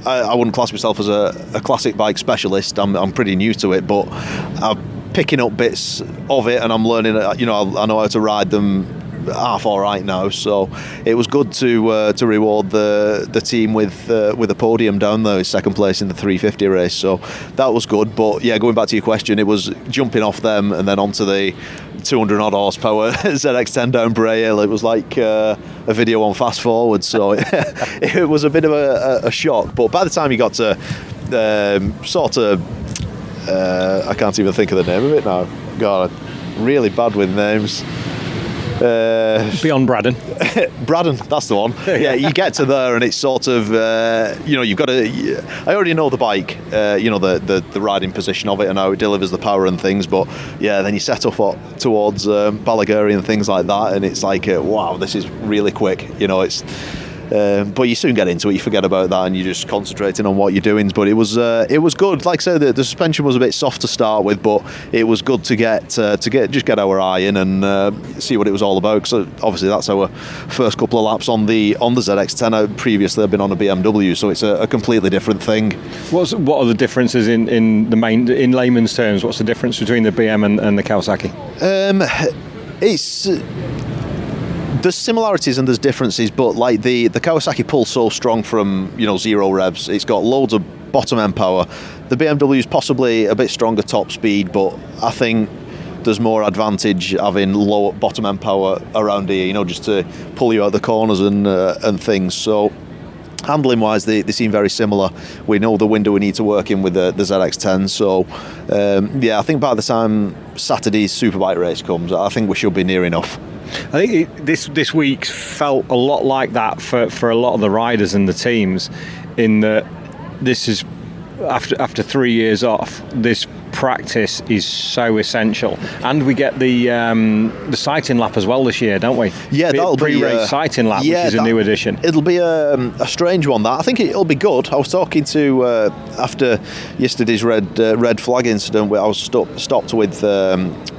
I wouldn't class myself as a classic bike specialist. I'm pretty new to it, but I'm picking up bits of it, and I'm learning. I know how to ride them half all right now. So it was good to reward the team with a podium down there, second place in the 350 race. So that was good. But going back to your question, it was jumping off them and then onto the 200 odd horsepower ZX10 down Bray Hill. It was like a video on fast forward. So it was a bit of a shock. But by the time you got to I can't even think of the name of it now. God, really bad with names. Beyond Braddon. Braddon, that's the one. You get to there and it's sort of, you've got to. I already know the bike, the riding position of it and how it delivers the power and things. But then you set off towards Ballagary and things like that, and it's like, wow, this is really quick. It's. But you soon get into it, you forget about that, and you're just concentrating on what you're doing. But it was good. Like I said, the suspension was a bit soft to start with, but it was good to get our eye in and see what it was all about. So obviously that's our first couple of laps on the ZX10. Previously I've been on a BMW, so it's a completely different thing. What are the differences in layman's terms? What's the difference between the BM and the Kawasaki? There's similarities and there's differences, but like the Kawasaki pulls so strong from 0 revs. It's got loads of bottom end power. The BMW is possibly a bit stronger top speed, but I think there's more advantage having low bottom end power around here, just to pull you out the corners and things. So handling wise, they seem very similar. We know the window we need to work in with the ZX10. So I think by the time Saturday's Superbike race comes, I think we should be near enough. I think this week felt a lot like that for a lot of the riders and the teams, in that this is after 3 years off, this practice is so essential, and we get the sighting lap as well this year, don't we? Yeah, that'll be pre-race sighting lap, which is a new addition. It'll be a strange one. That I think it'll be good. I was talking to after yesterday's red flag incident, where I was stopped with. I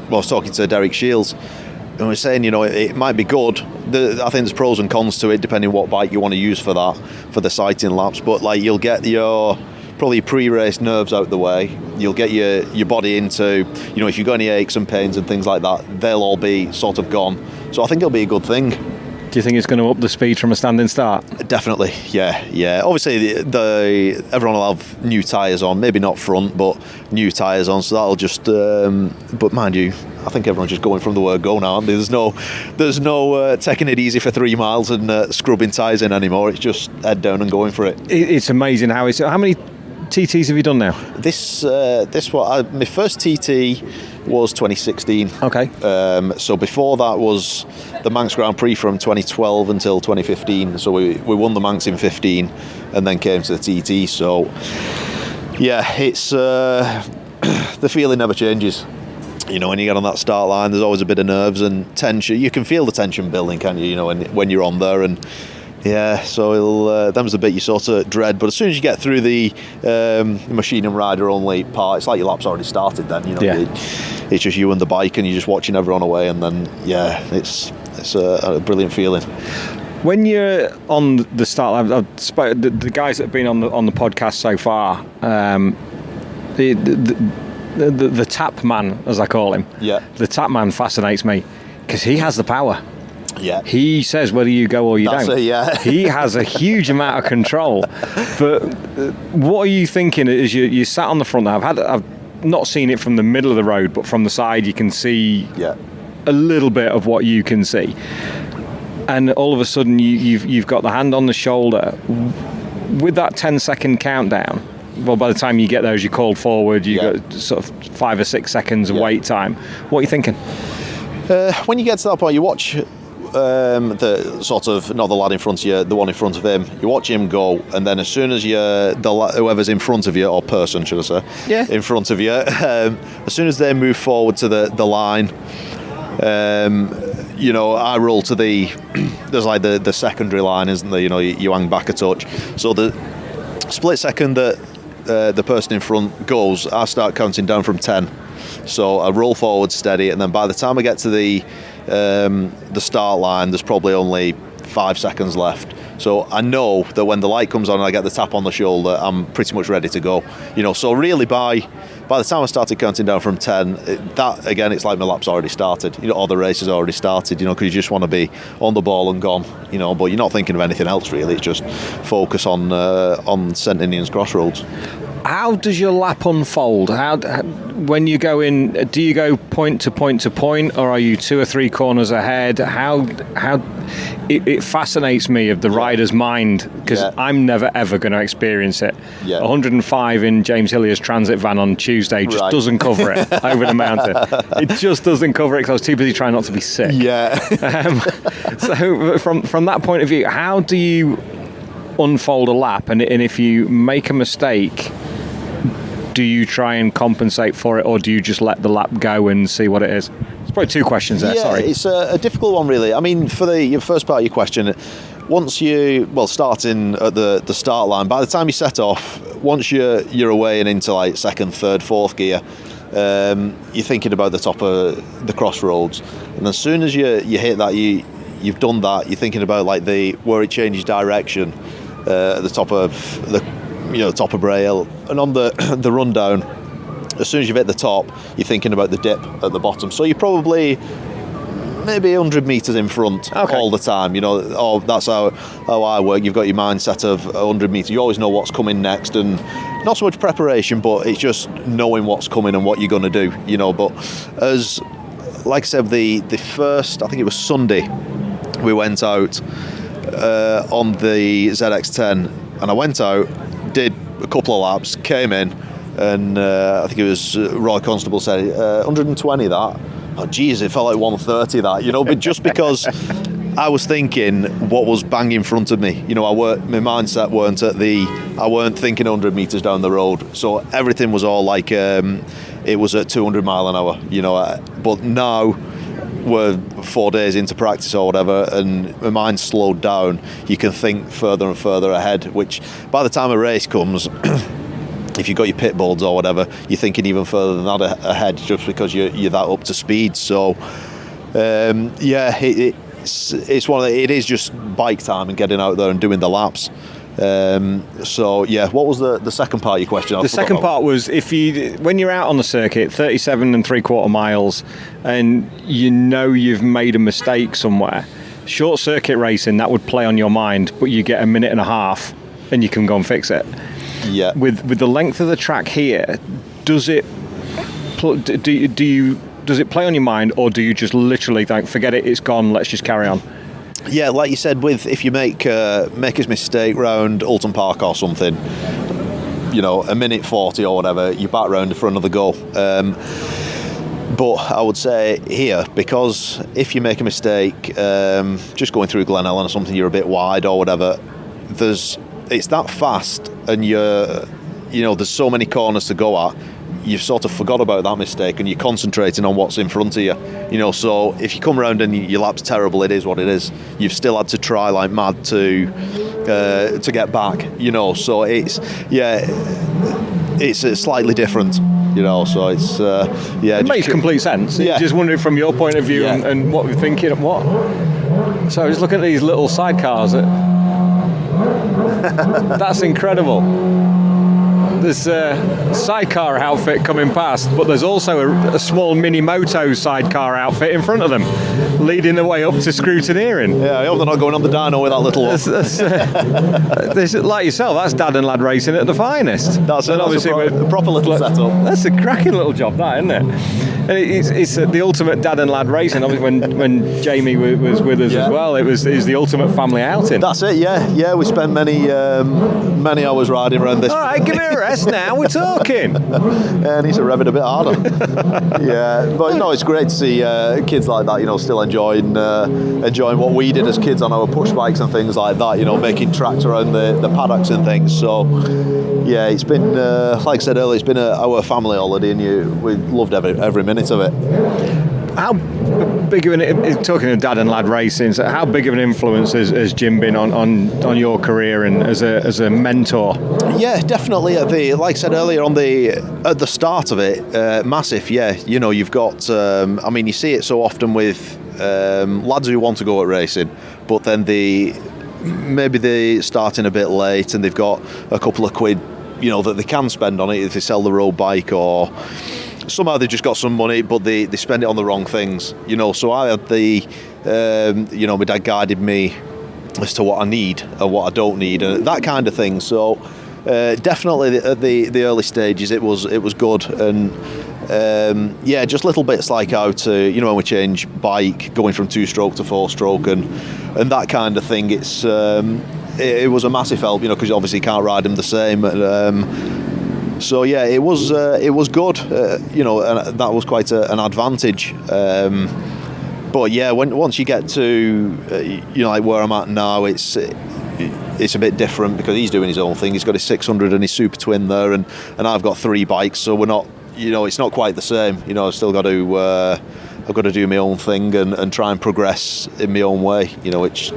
was talking to Derek Shields, and we were saying, it might be good. I think there's pros and cons to it, depending what bike you want to use for that, for the sighting laps. But like, you'll get your probably pre-race nerves out the way. You'll get your body into, if you've got any aches and pains and things like that, they'll all be sort of gone. So I think it'll be a good thing. Do you think it's going to up the speed from a standing start? Definitely, yeah. Obviously, everyone will have new tyres on, maybe not front, but new tyres on, so that'll just... but mind you, I think everyone's just going from the word go now, aren't they? There's no taking it easy for 3 miles and scrubbing tyres in anymore. It's just head down and going for it. It's amazing how many TTs have you done now? This one, my first TT was 2016. Okay. So before that was the Manx Grand Prix from 2012 until 2015. So we won the Manx in 15 and then came to the TT. So yeah, it's the feeling never changes. When you get on that start line, there's always a bit of nerves and tension. You can feel the tension building, can't you? When you're on there, and yeah, so them's the bit you sort of dread. But as soon as you get through the machine and rider only part, it's like your lap's already started. Then it's just you and the bike, and you're just watching everyone away. And then it's a brilliant feeling. When you're on the start line, the guys that have been on the podcast so far, the tap man, as I call him, the tap man fascinates me because he has the power. Yeah. He says whether you go or you don't. He has a huge amount of control. But what are you thinking as you sat on the front? I've not seen it from the middle of the road, but from the side you can see a little bit of what you can see. And all of a sudden you've got the hand on the shoulder with that 10-second countdown. Well, by the time you get there, as you called forward, you got sort of 5 or 6 seconds of wait time. What are you thinking? When you get to that point, you watch the sort of, not the lad in front of you, the one in front of him. You watch him go, and then as soon as whoever's in front of you, or person, should I say, in front of you, as soon as they move forward to the line, I roll to there's like the secondary line, isn't there? You hang back a touch. So the split second that the person in front goes, I start counting down from 10. So I roll forward steady, and then by the time I get to the start line, there's probably only 5 seconds left. So I know that when the light comes on and I get the tap on the shoulder, I'm pretty much ready to go. So really by the time I started counting down from 10, it's like my lap's already started, or the race has already started, because you just want to be on the ball and gone, but you're not thinking of anything else really. It's just focus on St Ninians Crossroads. How does your lap unfold? When you go in, do you go point to point to point, or are you 2 or 3 corners ahead? How it fascinates me of the rider's mind, because I'm never ever going to experience it. 105 in James Hillier's transit van on Tuesday just doesn't cover it over the mountain. It just doesn't cover it because I was too busy trying not to be sick. So from that point of view, how do you unfold a lap, and if you make a mistake, do you try and compensate for it, or do you just let the lap go and see what it is? It's probably 2 questions there, sorry. It's a difficult one really. I mean, for your first part of your question, once starting at the start line, by the time you set off, once you're away and into like 2nd, 3rd, 4th gear, you're thinking about the top of the crossroads, and as soon as you hit that, you've done that, you're thinking about like where it changes direction at the top of top of Bray Hill, and on the rundown, as soon as you've hit the top, you're thinking about the dip at the bottom. So you're probably maybe 100 metres in front all the time. That's how I work. You've got your mindset of 100 metres. You always know what's coming next, and not so much preparation, but it's just knowing what's coming and what you're going to do. But as like I said, the first, I think it was Sunday, we went out on the ZX10, and I went out, did a couple of laps, came in, and I think it was Roy Constable said 120 that. Oh geez, it felt like 130 that, but just because I was thinking what was bang in front of me, my mindset weren't I weren't thinking 100 metres down the road, so everything was all like it was at 200 mile an hour, but now we're 4 days into practice or whatever, and my mind's slowed down. You can think further and further ahead, which by the time a race comes, if you've got your pit boards or whatever, you're thinking even further than that ahead, just because you're that up to speed. So it's one of it is just bike time and getting out there and doing the laps. What was the second part of your question? The second part was, when you're out on the circuit 37 3/4 miles and you've made a mistake somewhere, short circuit racing, that would play on your mind, but you get a minute and a half and you can go and fix it. Yeah. With the length of the track here, does it play on your mind, or do you just literally think, forget it, it's gone, let's just carry on? Yeah, like you said, if you make a mistake round Alton Park or something, a minute 40 or whatever, you back round the front of the goal. But I would say here, because if you make a mistake, just going through Glen Ellen or something, you're a bit wide or whatever, it's that fast, and there's so many corners to go at, you've sort of forgot about that mistake and you're concentrating on what's in front of you. So if you come around and your lap's terrible, it is what it is. You've still had to try like mad to get back. So it's slightly different. So it's it makes complete sense. Yeah. Just wondering from your point of view and what we're thinking of what. So I was looking at these little sidecars. That's incredible. There's a sidecar outfit coming past, but there's also a small mini moto sidecar outfit in front of them, leading the way up to scrutineering. Yeah, I hope they're not going on the dyno with that little one. Like yourself, that's dad and lad racing at the finest. That's obviously a proper little setup. That's a cracking little job, that, isn't it? And it's the ultimate dad and lad racing. Obviously, when Jamie was with us as well, it was the ultimate family outing. That's it. Yeah. We spent many hours riding around this. All right, give me a rest now. We're talking. Yeah, needs to rev it a bit harder. Yeah, but no, it's great to see kids like that. Still enjoying what we did as kids on our push bikes and things like that. Making tracks around the paddocks and things. So yeah, it's been like I said earlier, it's been our family holiday, and we loved every minute of it. How big of talking of dad and lad racing, so how big of an influence has Jim been on your career and as a mentor? Yeah, definitely. Like I said earlier, at the start of it, massive. Yeah, you've got. You see it so often with lads who want to go at racing, but then maybe they starting a bit late and they've got a couple of quid, that they can spend on it if they sell the road bike, or somehow they've just got some money, but they spend it on the wrong things. So I had my dad guided me as to what I need and what I don't need, and that kind of thing. So definitely at the early stages, it was good, and just little bits like how to when we change bike, going from 2-stroke to 4-stroke, and that kind of thing. It was a massive help, because you obviously can't ride them the same. So yeah, it was good, and that was quite an advantage. But yeah, once you get to like where I'm at now, it's a bit different, because he's doing his own thing. He's got his 600 and his Super Twin there, and I've got 3 bikes, so we're not, it's not quite the same. I've still got to. I've got to do my own thing and try and progress in my own way, which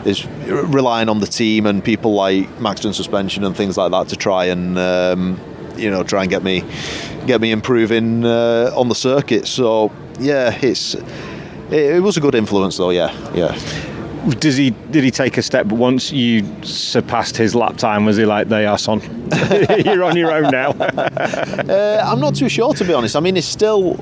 is relying on the team and people like Manxman Suspension and things like that to try and get me improving on the circuit. So yeah, it was a good influence though. Yeah. Did he take a step once you surpassed his lap time? Was he like, "There you are, son, you're on your own now"? I'm not too sure, to be honest. He's still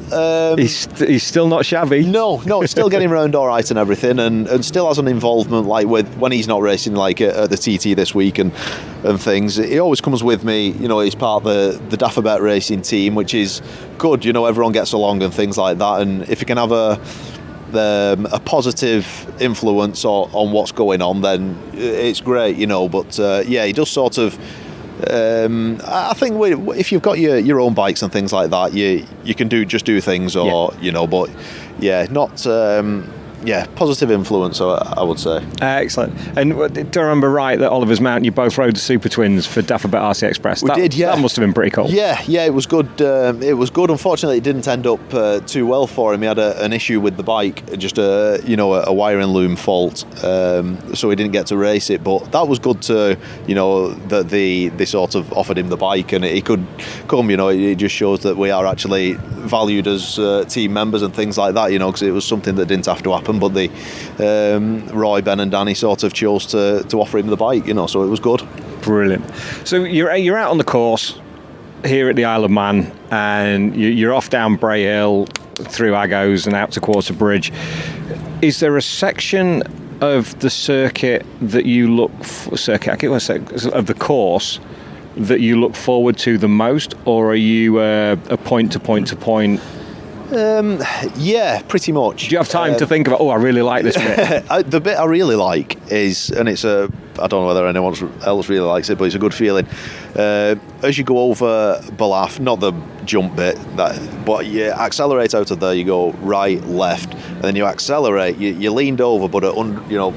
he's still not shabby. No, he's still getting round all right and everything, and still has an involvement, like with when he's not racing, like at the TT this week and things. He always comes with me. He's part of the Daffabet racing team, which is good. Everyone gets along and things like that, and if you can have a positive influence on what's going on, then it's great, But he does sort of. I think if you've got your own bikes and things like that, you can do things, or But yeah, not. positive influence, I would say. Excellent. And do I remember right that Oliver's Mount, you both rode the Super Twins for Daffabet RC Express? We did, yeah. That must have been pretty cool. Yeah, it was good. It was good. Unfortunately, it didn't end up too well for him. He had an issue with the bike, just a wiring loom fault, so he didn't get to race it. But that was good to, that they sort of offered him the bike and he could come. It just shows that we are actually valued as team members and things like that. Because it was something that didn't have to happen. But Roy, Ben, and Danny sort of chose to offer him the bike. So it was good. Brilliant. So you're out on the course here at the Isle of Man, and you're off down Bray Hill through Agos and out to Quarter Bridge. Is there a section of the circuit that you look of the course that you look forward to the most, or are you a point to point to point? Yeah, pretty much. Do you have time to think about, I really like this bit? The bit I really like is, and I don't know whether anyone else really likes it, but it's a good feeling. As you go over Balaf, not the jump bit, but you accelerate out of there, you go right, left, and then you accelerate, you leaned over, but at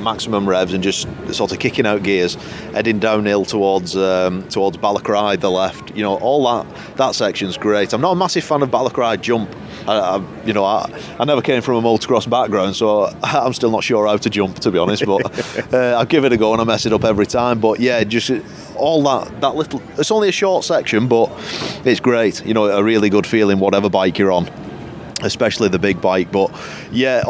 maximum revs and just sort of kicking out gears, heading downhill towards Balacride, the left. All that section's great. I'm not a massive fan of Balacride jump. I never came from a motocross background, so I'm still not sure how to jump, to be honest, but I'll give it a go and I mess it up every time. But yeah, just all that little, it's only a short section, but it's great. A really good feeling whatever bike you're on, especially the big bike. But yeah,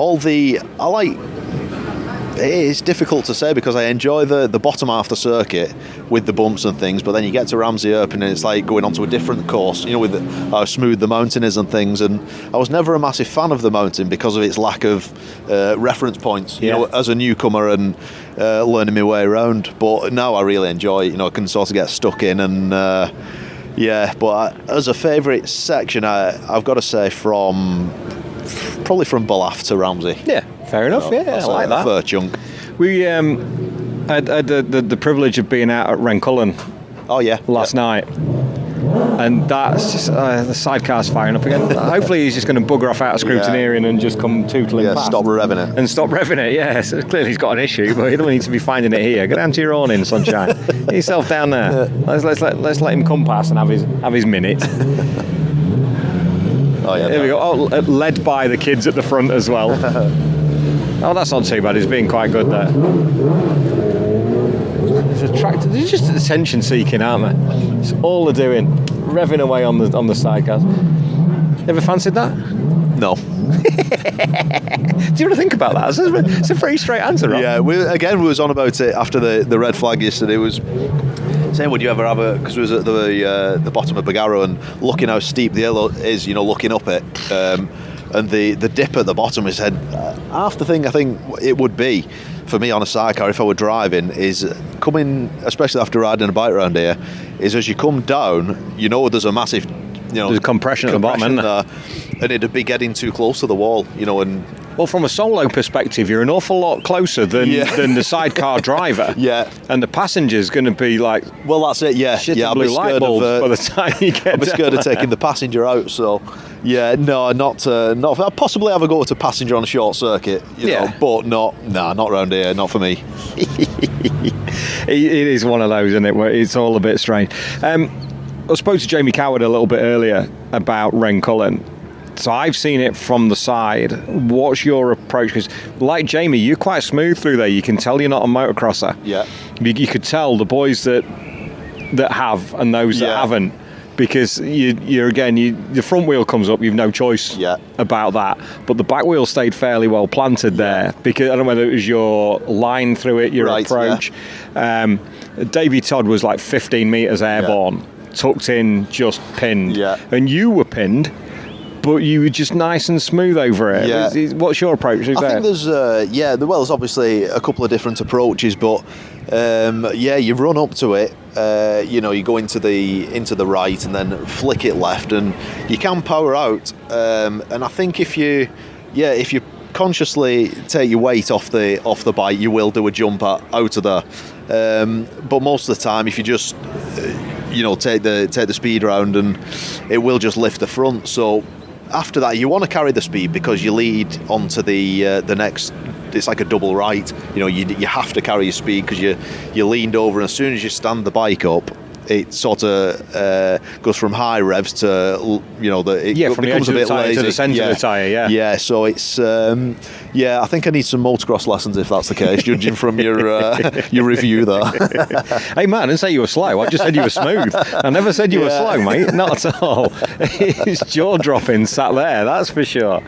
it's difficult to say because I enjoy the bottom half of the circuit with the bumps and things, but then you get to Ramsey Open and it's like going onto a different course, with how smooth the mountain is and things. And I was never a massive fan of the mountain because of its lack of reference points, as a newcomer and learning my way around. But now I really enjoy it, I can sort of get stuck in and but as a favourite section, I've got to say probably from Balaf to Ramsey. Yeah, fair enough. I like that. Fair chunk. We had the privilege of being out at Rencullen. Oh yeah. Last night, and that's just the sidecar's firing up again. Hopefully, he's just going to bugger off out of scrutineering and just come tootling past. Stop revving it. And stop revving it. Yeah, so clearly he's got an issue, but he don't need to be finding it here. Go down to your awning, sunshine. Get yourself down there. Let's let him come past and have his minute. Oh yeah. There we go. Led by the kids at the front as well. That's not too bad. He's being quite good there. They're just attention seeking, aren't they? It's all they're doing, revving away on the sidecars. You ever fancied that? No. Do you want to think about that? It's a very straight answer, right? Yeah. We was on about it after the red flag yesterday. Was saying, would you ever have because we was at the bottom of Bagarrow and looking how steep the hill is, looking up it, and the dip at the bottom. He said half the thing I think it would be for me on a sidecar if I were driving is coming, especially after riding a bike around here, is as you come down, there's a massive, there's a compression at the bottom, isn't there? And it'd be getting too close to the wall, and. Well, from a solo perspective, you're an awful lot closer than the sidecar driver. Yeah. And the passenger's going to be like... Well, that's it, yeah. I'll be scared by the time you get I'll be scared of taking the passenger out, so... Yeah, no, not... I'll possibly have a go to passenger on a short circuit, but not around here, not for me. It is one of those, isn't it, where it's all a bit strange. I spoke to Jamie Coward a little bit earlier about Rencullen. So I've seen it from the side. What's your approach? Because like Jamie, you're quite smooth through there. You can tell you're not a motocrosser. Yeah. You could tell the boys that have and those that haven't, because the front wheel comes up, you've no choice about that. But the back wheel stayed fairly well planted there, because I don't know whether it was your line through it, your approach. Yeah. Davey Todd was like 15 metres airborne, tucked in, just pinned. Yeah. And you were pinned, but you were just nice and smooth over it. Yeah. What's your approach? I think there's there's obviously a couple of different approaches, but you run up to it, you go into the right and then flick it left, and you can power out. And I think if you consciously take your weight off the bike, you will do a jump out of there. But most of the time, if you just take the speed round, and it will just lift the front. So after that, you want to carry the speed because you lead onto the next. It's like a double right. You have to carry your speed because you leaned over, and as soon as you stand the bike up, it sort of goes from high revs to from the becomes edge a of bit the tyre lazy. to the centre of the tyre. Yeah. So it's I think I need some motocross lessons if that's the case, judging from your review there. Hey man, I didn't say you were slow. I just said you were smooth. I never said you were slow, mate. Not at all. It's jaw dropping sat there, that's for sure.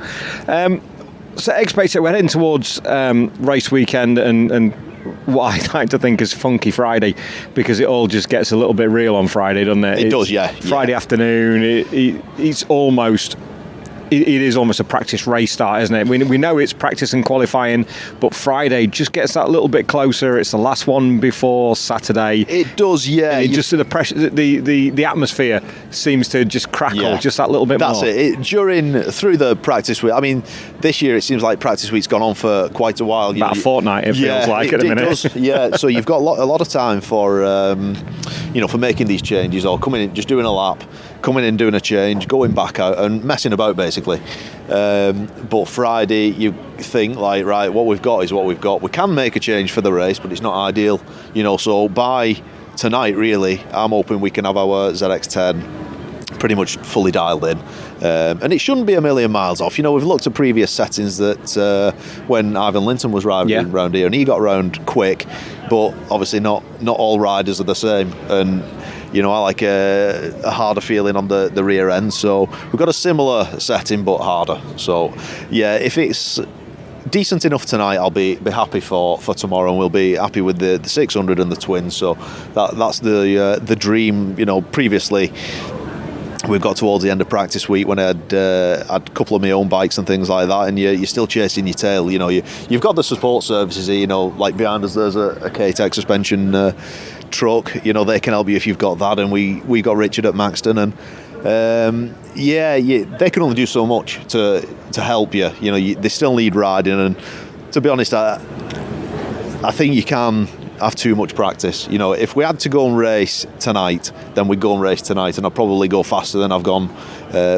So X-Base, we're heading towards race weekend and what I like to think is Funky Friday, because it all just gets a little bit real on Friday, doesn't it? It does, yeah. Friday afternoon, it's almost... It is almost a practice race start, isn't it? We know it's practice and qualifying, but Friday just gets that little bit closer. It's the last one before Saturday. It does, yeah. And just the pressure, the atmosphere seems to just crackle just that little bit more. That's it. Through the practice week, I mean, this year it seems like practice week's gone on for quite a while. About a fortnight, it feels like at the minute. It does, yeah. So you've got a lot of time for for making these changes, or coming in, just doing a lap, coming in, doing a change, going back out and messing about basically. But Friday you think like, right, what we've got is what we've got. We can make a change for the race, but it's not ideal, so by tonight really I'm hoping we can have our ZX10 pretty much fully dialed in, and it shouldn't be a million miles off. We've looked at previous settings that when Ivan Linton was riding round here, and he got round quick, but obviously not all riders are the same, and I like a harder feeling on the rear end, so we've got a similar setting but harder. So yeah, if it's decent enough tonight, I'll be happy for tomorrow, and we'll be happy with the 600 and the twins. So that's the dream. Previously we've got towards the end of practice week when I had a couple of my own bikes and things like that, and you're still chasing your tail. You've got the support services here, like behind us there's a K-Tech suspension truck, they can help you if you've got that, and we got Richard at Maxton, and they can only do so much to help you. They still need riding, and to be honest, I think you can have too much practice. If we had to go and race tonight, then we'd go and race tonight, and I'd probably go faster than I've gone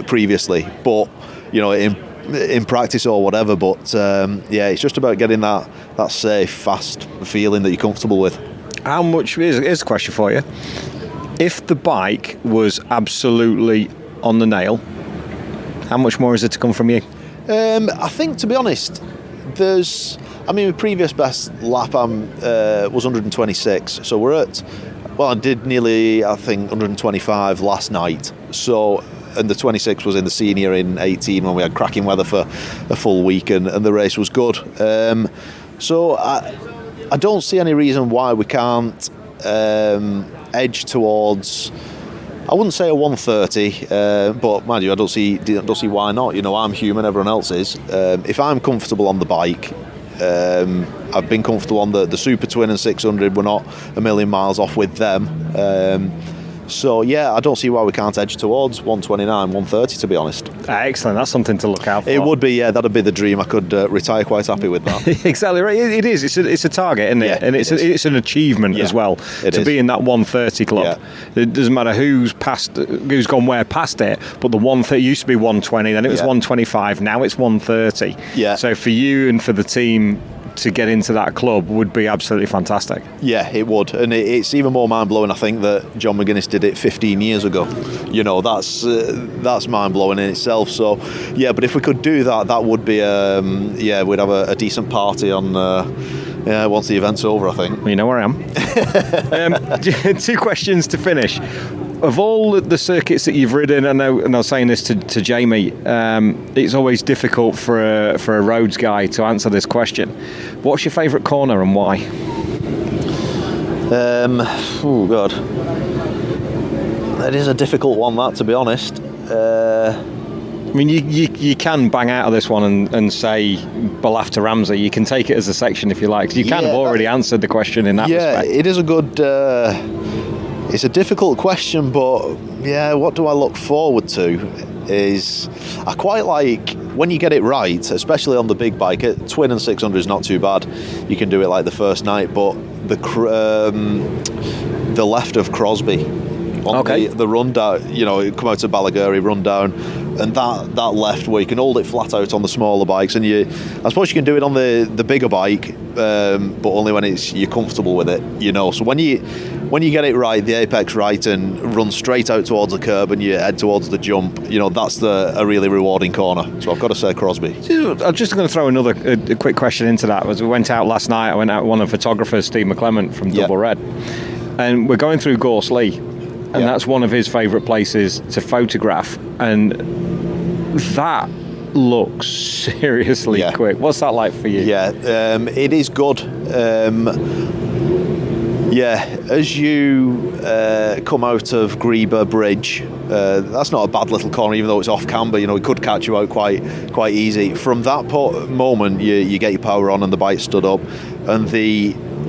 previously, but in practice or whatever. But it's just about getting that safe, fast feeling that you're comfortable with. How much, here's a question for you. If the bike was absolutely on the nail, how much more is it to come from you? I think, to be honest, my previous best lap was 126, so we're at, I did nearly, I think, 125 last night, so, and the 26 was in the senior in 18 when we had cracking weather for a full week, and the race was good. So I don't see any reason why we can't edge towards, I wouldn't say a 130, but mind you, I don't see why not. I'm human, everyone else is. If I'm comfortable on the bike, I've been comfortable on the Super Twin and 600. We're not a million miles off with them. So yeah, I don't see why we can't edge towards 129, 130, to be honest. Excellent, that's something to look out for. It would be, yeah, that'd be the dream. I could retire quite happy with that. Exactly right. It is. It's a target, isn't it? And it's an achievement as well to be in that 130 club. Yeah. It doesn't matter who's gone where past it, but the 130 used to be 120, then it was 125, now it's 130. Yeah. So for you and for the team to get into that club would be absolutely fantastic. Yeah, it would, and it's even more mind-blowing, I think, that John McGuinness did it 15 years ago. That's mind-blowing in itself. So yeah, but if we could do that, that would be we'd have a decent party on once the event's over, I think. You know where I am. 2 questions to finish. Of all the circuits that you've ridden, and I was saying this to Jamie, it's always difficult for a roads guy to answer this question. What's your favourite corner and why? Oh God, that is a difficult one. That, to be honest. I mean, you can bang out of this one and say Balaf to Ramsey. You can take it as a section if you like. You kind of already answered the question in that respect. Yeah, it is a good. It's a difficult question, but yeah, what do I look forward to is I quite like when you get it right, especially on the big bike. Twin and 600 is not too bad. You can do it like the first night, but the left of Crosby on the run down, come out to Ballagary, run down, and that left where you can hold it flat out on the smaller bikes, and I suppose you can do it on the bigger bike, but only when you're comfortable with it, So when you get it right, the apex right, and run straight out towards the curb, and you head towards the jump, that's a really rewarding corner. So I've got to say Crosby. I'm just going to throw another a quick question into that. As we went out last night, I went out with one of the photographers, Steve McClement from Double Red, and we're going through Gorse Lee, and that's one of his favourite places to photograph, and that looks seriously quick. What's that like for you? It is good. As you come out of Greba Bridge, that's not a bad little corner, even though it's off camber. It could catch you out quite easy. From that moment, you get your power on and the bike stood up, and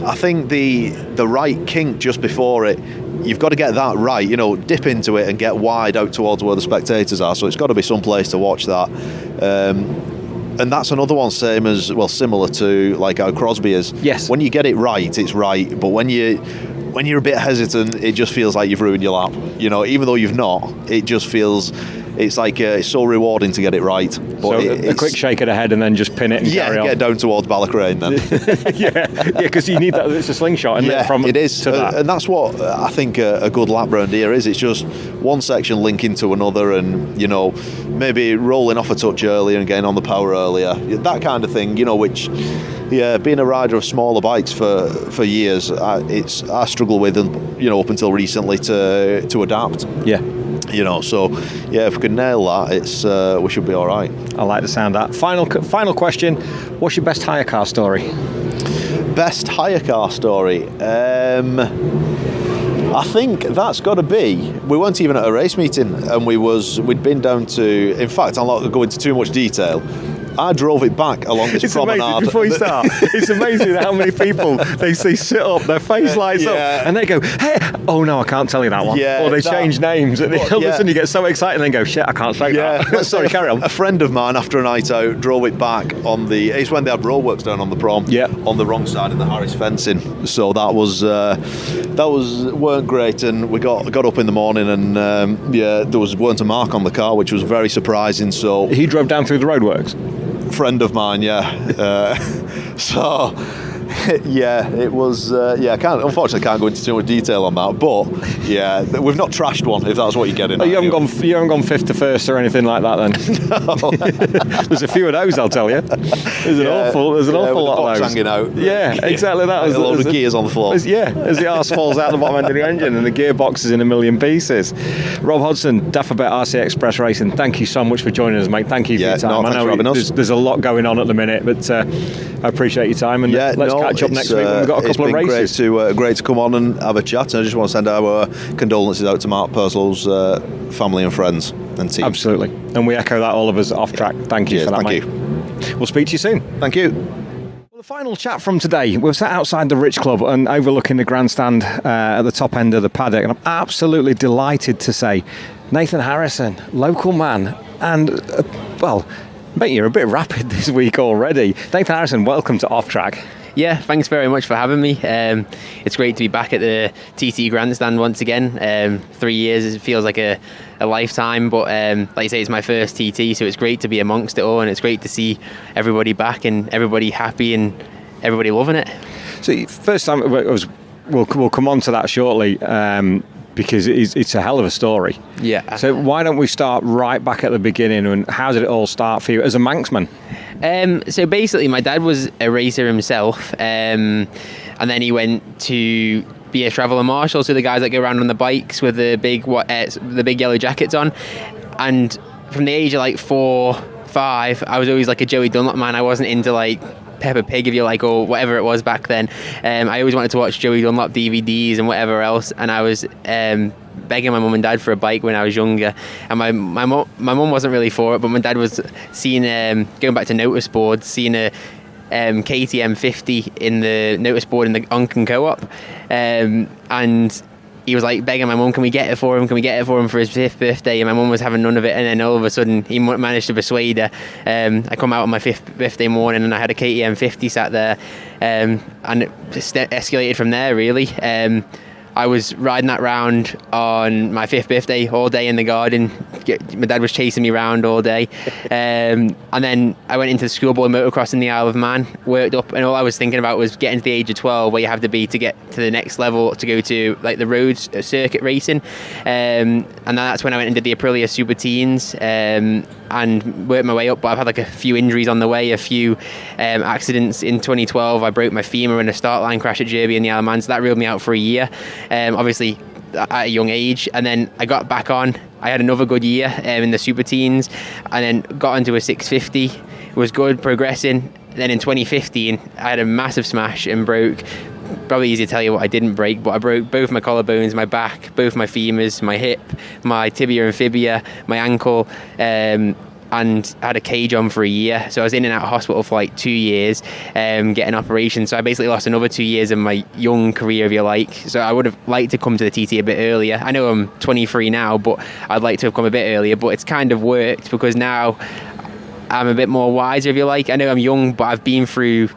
I think the right kink just before it, you've got to get that right. Dip into it and get wide out towards where the spectators are. So it's got to be some place to watch that. And that's another one, similar to like how Crosby is. Yes. When you get it right, it's right. But when you're a bit hesitant, it just feels like you've ruined your lap. Even though you've not, it just feels. It's like it's so rewarding to get it right. But so a quick shake of the head and then just pin it and carry on. Get down towards Ballacrane then. Because you need that. It's a slingshot, isn't it? From it is, to that. And that's what I think a good lap round here is. It's just one section linking to another, and maybe rolling off a touch earlier and getting on the power earlier, that kind of thing. Which. Yeah, being a rider of smaller bikes for years, I struggle with, up until recently to adapt. Yeah. So if we can nail that, we should be all right. I like the sound of that. Final question: what's your best hire car story? Best hire car story. I think that's got to be. We weren't even at a race meeting, and we'd been down to. In fact, I'm not going to go into too much detail. I drove it back along this promenade. Amazing, before you start, it's amazing how many people they see sit up, their face lights up, and they go, "Hey, oh no, I can't tell you that one." Or they change names, and all of a sudden you get so excited, and then go, "Shit, I can't say that." Sorry, carry on. A friend of mine, after a night out, drove it back on it's when they had roadworks down on the prom, on the wrong side of the Harris fencing. So that weren't great, and we got up in the morning, and there weren't a mark on the car, which was very surprising. So he drove down through the roadworks. Friend of mine, so it was. Unfortunately, I can't go into too much detail on that. But we've not trashed one. If that's what you're getting. You haven't gone fifth to first or anything like that, then. No. There's a few of those, I'll tell you. There's an awful lot of those hanging out. Yeah, exactly that. There's a load of gears on the floor. As the arse falls out the bottom end of the engine and the gearbox is in a million pieces. Rob Hodson, Daffabet RC Express Racing. Thank you so much for joining us, mate. Thank you for your time. I know there's a lot going on at the minute, but I appreciate your time, and let's catch up next week when we've got a couple of races. It's been great to come on and have a chat, and I just want to send our condolences out to Mark Pursell's family and friends and team. Absolutely, and we echo that, all of us off track. Thank you for that, mate. We'll speak to you soon. Thank you. Well, the final chat from today, we're sat outside the Rich Club and overlooking the grandstand at the top end of the paddock, and I'm absolutely delighted to say Nathan Harrison, local man, and mate, you're a bit rapid this week already. Nathan Harrison, welcome to Off Track. Yeah, thanks very much for having me. It's great to be back at the TT Grandstand once again. 3 years, it feels like a lifetime, but like you say, it's my first TT, so it's great to be amongst it all, and it's great to see everybody back and everybody happy and everybody loving it. So first time, we'll come on to that shortly, because it's a hell of a story. Yeah. So why don't we start right back at the beginning, and how did it all start for you as a Manxman? So basically, my dad was a racer himself, and then he went to be a traveller marshal, so the guys that go around on the bikes with the big yellow jackets on. And from the age of like 4, 5, I was always like a Joey Dunlop man. I wasn't into like Peppa Pig, if you like, or whatever it was back then. I always wanted to watch Joey Dunlop DVDs and whatever else, and I was begging my mum and dad for a bike when I was younger, and my mum wasn't really for it, but my dad was seeing going back to notice boards, seeing a KTM 50 in the notice board in the Unken Co-op, and he was like begging my mum, can we get it for him for his 5th birthday? And my mum was having none of it, and then all of a sudden he managed to persuade her. I come out on my 5th birthday morning and I had a KTM 50 sat there, and it escalated from there really. I was riding that round on my 5th birthday all day in the garden. My dad was chasing me around all day. And then I went into the schoolboy motocross in the Isle of Man, worked up, and all I was thinking about was getting to the age of 12 where you have to be to get to the next level to go to like the roads circuit racing. And then that's when I went into the Aprilia Super Teens and worked my way up. But I've had like a few injuries on the way, a few accidents. In 2012, I broke my femur in a start line crash at Derby in the Isle of Man, so that reeled me out for a year. Obviously at a young age, and then I got back on. I had another good year in the Super Teens, and then got onto a 650. It was good, progressing. Then in 2015, I had a massive smash and broke. Probably easy to tell you what I didn't break, but I broke both my collarbones, my back, both my femurs, my hip, my tibia and fibia, my ankle, and I had a cage on for a year. So I was in and out of hospital for like 2 years, getting operations. So I basically lost another 2 years of my young career, if you like. So I would have liked to come to the TT a bit earlier. I know I'm 23 now, but I'd like to have come a bit earlier. But it's kind of worked because now I'm a bit more wiser, if you like. I know I'm young, but I've been through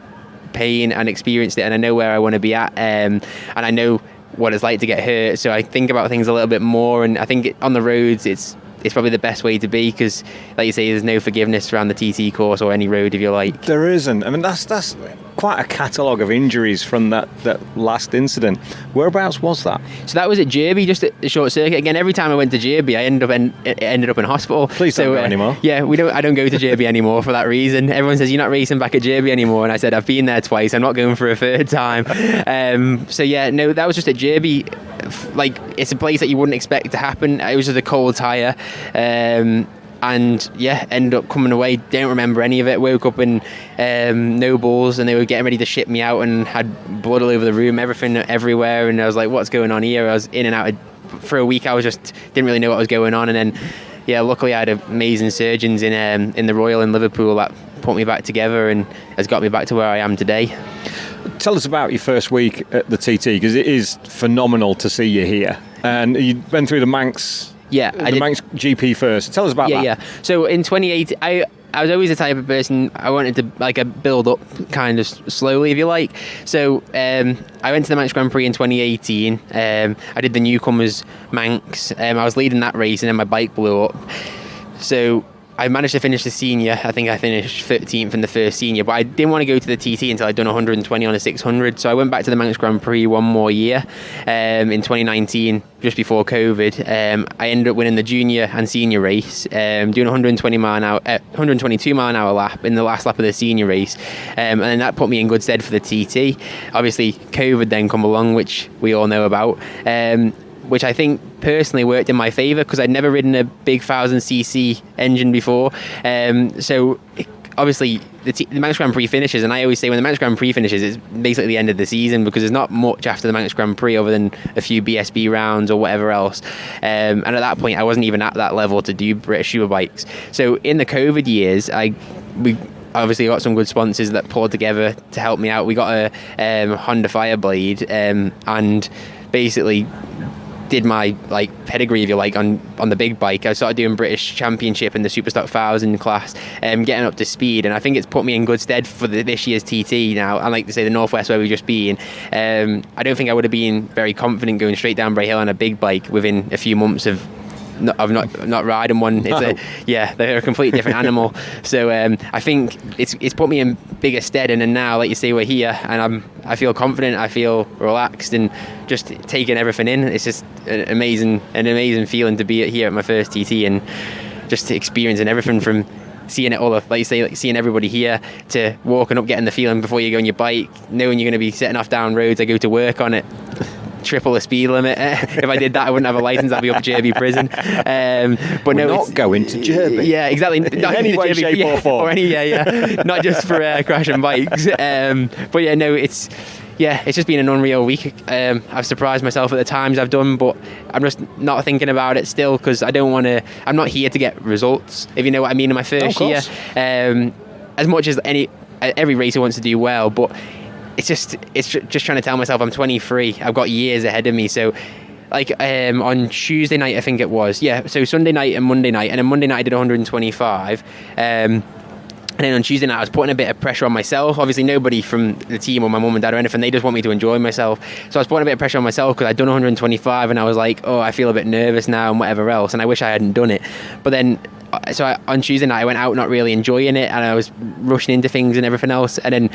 pain and experienced it, and I know where I want to be at, and I know what it's like to get hurt. So I think about things a little bit more, and I think on the roads it's probably the best way to be, because like you say, there's no forgiveness around the TT course or any road, if you like. There isn't. I mean, that's quite a catalogue of injuries from that last incident. Whereabouts was that? So that was at Derby, just at the short circuit. Again, every time I went to Derby, I ended up in hospital. Please don't go anymore. Yeah, I don't go to Derby anymore for that reason. Everyone says, you're not racing back at Derby anymore, and I said, I've been there twice, I'm not going for a third time. So yeah, no, that was just at Derby. Like, it's a place that you wouldn't expect to happen. It was just a cold tyre. And yeah, ended up coming away, don't remember any of it. Woke up in Nobles, and they were getting ready to ship me out, and had blood all over the room, everything everywhere, and I was like, what's going on here? I was in and out for a week. I was just didn't really know what was going on, and then yeah, luckily I had amazing surgeons in the Royal in Liverpool that put me back together and has got me back to where I am today. Tell us about your first week at the TT, because it is phenomenal to see you here, and you went through the Manx. Yeah, the Manx GP first. Tell us about that. Yeah. So in 2018, I was always the type of person I wanted to like build up kind of slowly, if you like. So I went to the Manx Grand Prix in 2018. I did the newcomers Manx. I was leading that race, and then my bike blew up. So I managed to finish the senior. I think I finished 13th in the first senior, but I didn't want to go to the TT until I'd done 120 on a 600. So I went back to the Manx Grand Prix one more year in 2019, just before COVID. I ended up winning the junior and senior race, doing 122 mile an hour lap in the last lap of the senior race, and then that put me in good stead for the TT. Obviously, COVID then come along, which we all know about. Which I think personally worked in my favour, because I'd never ridden a big 1000cc engine before. So obviously the Manx Grand Prix finishes, and I always say when the Manx Grand Prix finishes, it's basically the end of the season, because there's not much after the Manx Grand Prix other than a few BSB rounds or whatever else. And at that point, I wasn't even at that level to do British Superbikes. So in the COVID years, we obviously got some good sponsors that pulled together to help me out. We got a Honda Fireblade, and basically did my pedigree, if you like, on the big bike. I started doing British Championship in the Superstock 1000 class, getting up to speed, and I think it's put me in good stead for this year's TT now. I like to say the Northwest, where we've just been. I don't think I would have been very confident going straight down Bray Hill on a big bike within a few months of not riding one. They're a completely different animal. So I think it's put me in bigger stead, and then now, like you say, we're here, and I feel confident, I feel relaxed, and just taking everything in. It's just an amazing feeling to be here at my first TT, and just experiencing everything from seeing it all, like you say, like seeing everybody here, to walking up, getting the feeling before you go on your bike, knowing you're going to be setting off down roads. I go to work on it, triple the speed limit. If I did that, I wouldn't have a license. I'd be up Derby prison. But we're not going to Derby. Yeah, exactly. In any way, shape, or form. Or not just for crashing bikes. But yeah, no, it's just been an unreal week. I've surprised myself at the times I've done, but I'm just not thinking about it still, because I don't want to. I'm not here to get results, if you know what I mean, in my first year. As much as every racer wants to do well, but it's just trying to tell myself I'm 23. I've got years ahead of me. So on Tuesday night, I think it was. Yeah. So Sunday night and Monday night, and then Monday night I did 125. And then on Tuesday night, I was putting a bit of pressure on myself. Obviously, nobody from the team or my mum and dad or anything, they just want me to enjoy myself. So I was putting a bit of pressure on myself because I'd done 125 and I was like, oh, I feel a bit nervous now and whatever else. And I wish I hadn't done it. But then, on Tuesday night, I went out not really enjoying it and I was rushing into things and everything else. And then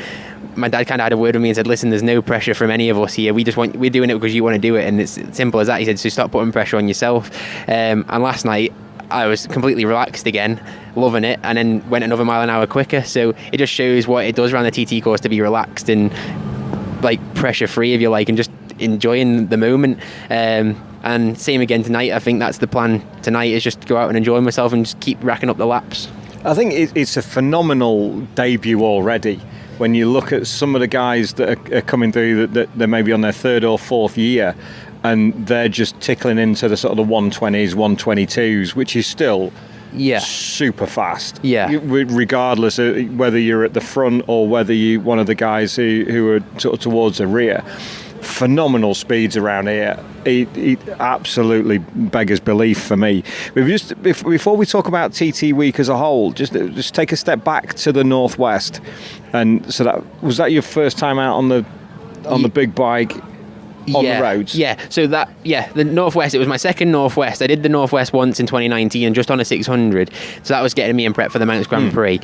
my dad kind of had a word with me and said, listen, there's no pressure from any of us here. We're doing it because you want to do it. And it's simple as that. He said, so stop putting pressure on yourself. And last night, I was completely relaxed again, loving it, and then went another mile an hour quicker. So it just shows what it does around the TT course to be relaxed and like pressure free, if you like, and just enjoying the moment. And same again tonight. I think that's the plan tonight, is just go out and enjoy myself and just keep racking up the laps. I think it's a phenomenal debut already. When you look at some of the guys that are coming through, that they're maybe on their third or fourth year, and they're just tickling into the sort of the 120s, 122s, which is still super fast. Yeah. Regardless of whether you're at the front or whether you're one of the guys who are sort of towards the rear. Phenomenal speeds around here. It absolutely beggars belief for me. But before we talk about TT Week as a whole, just take a step back to the Northwest. And so was that your first time out on the big bike? On the roads? Yeah, so the Northwest, it was my second Northwest. I did the Northwest once in 2019 just on a 600, so that was getting me in prep for the Manx Grand Prix.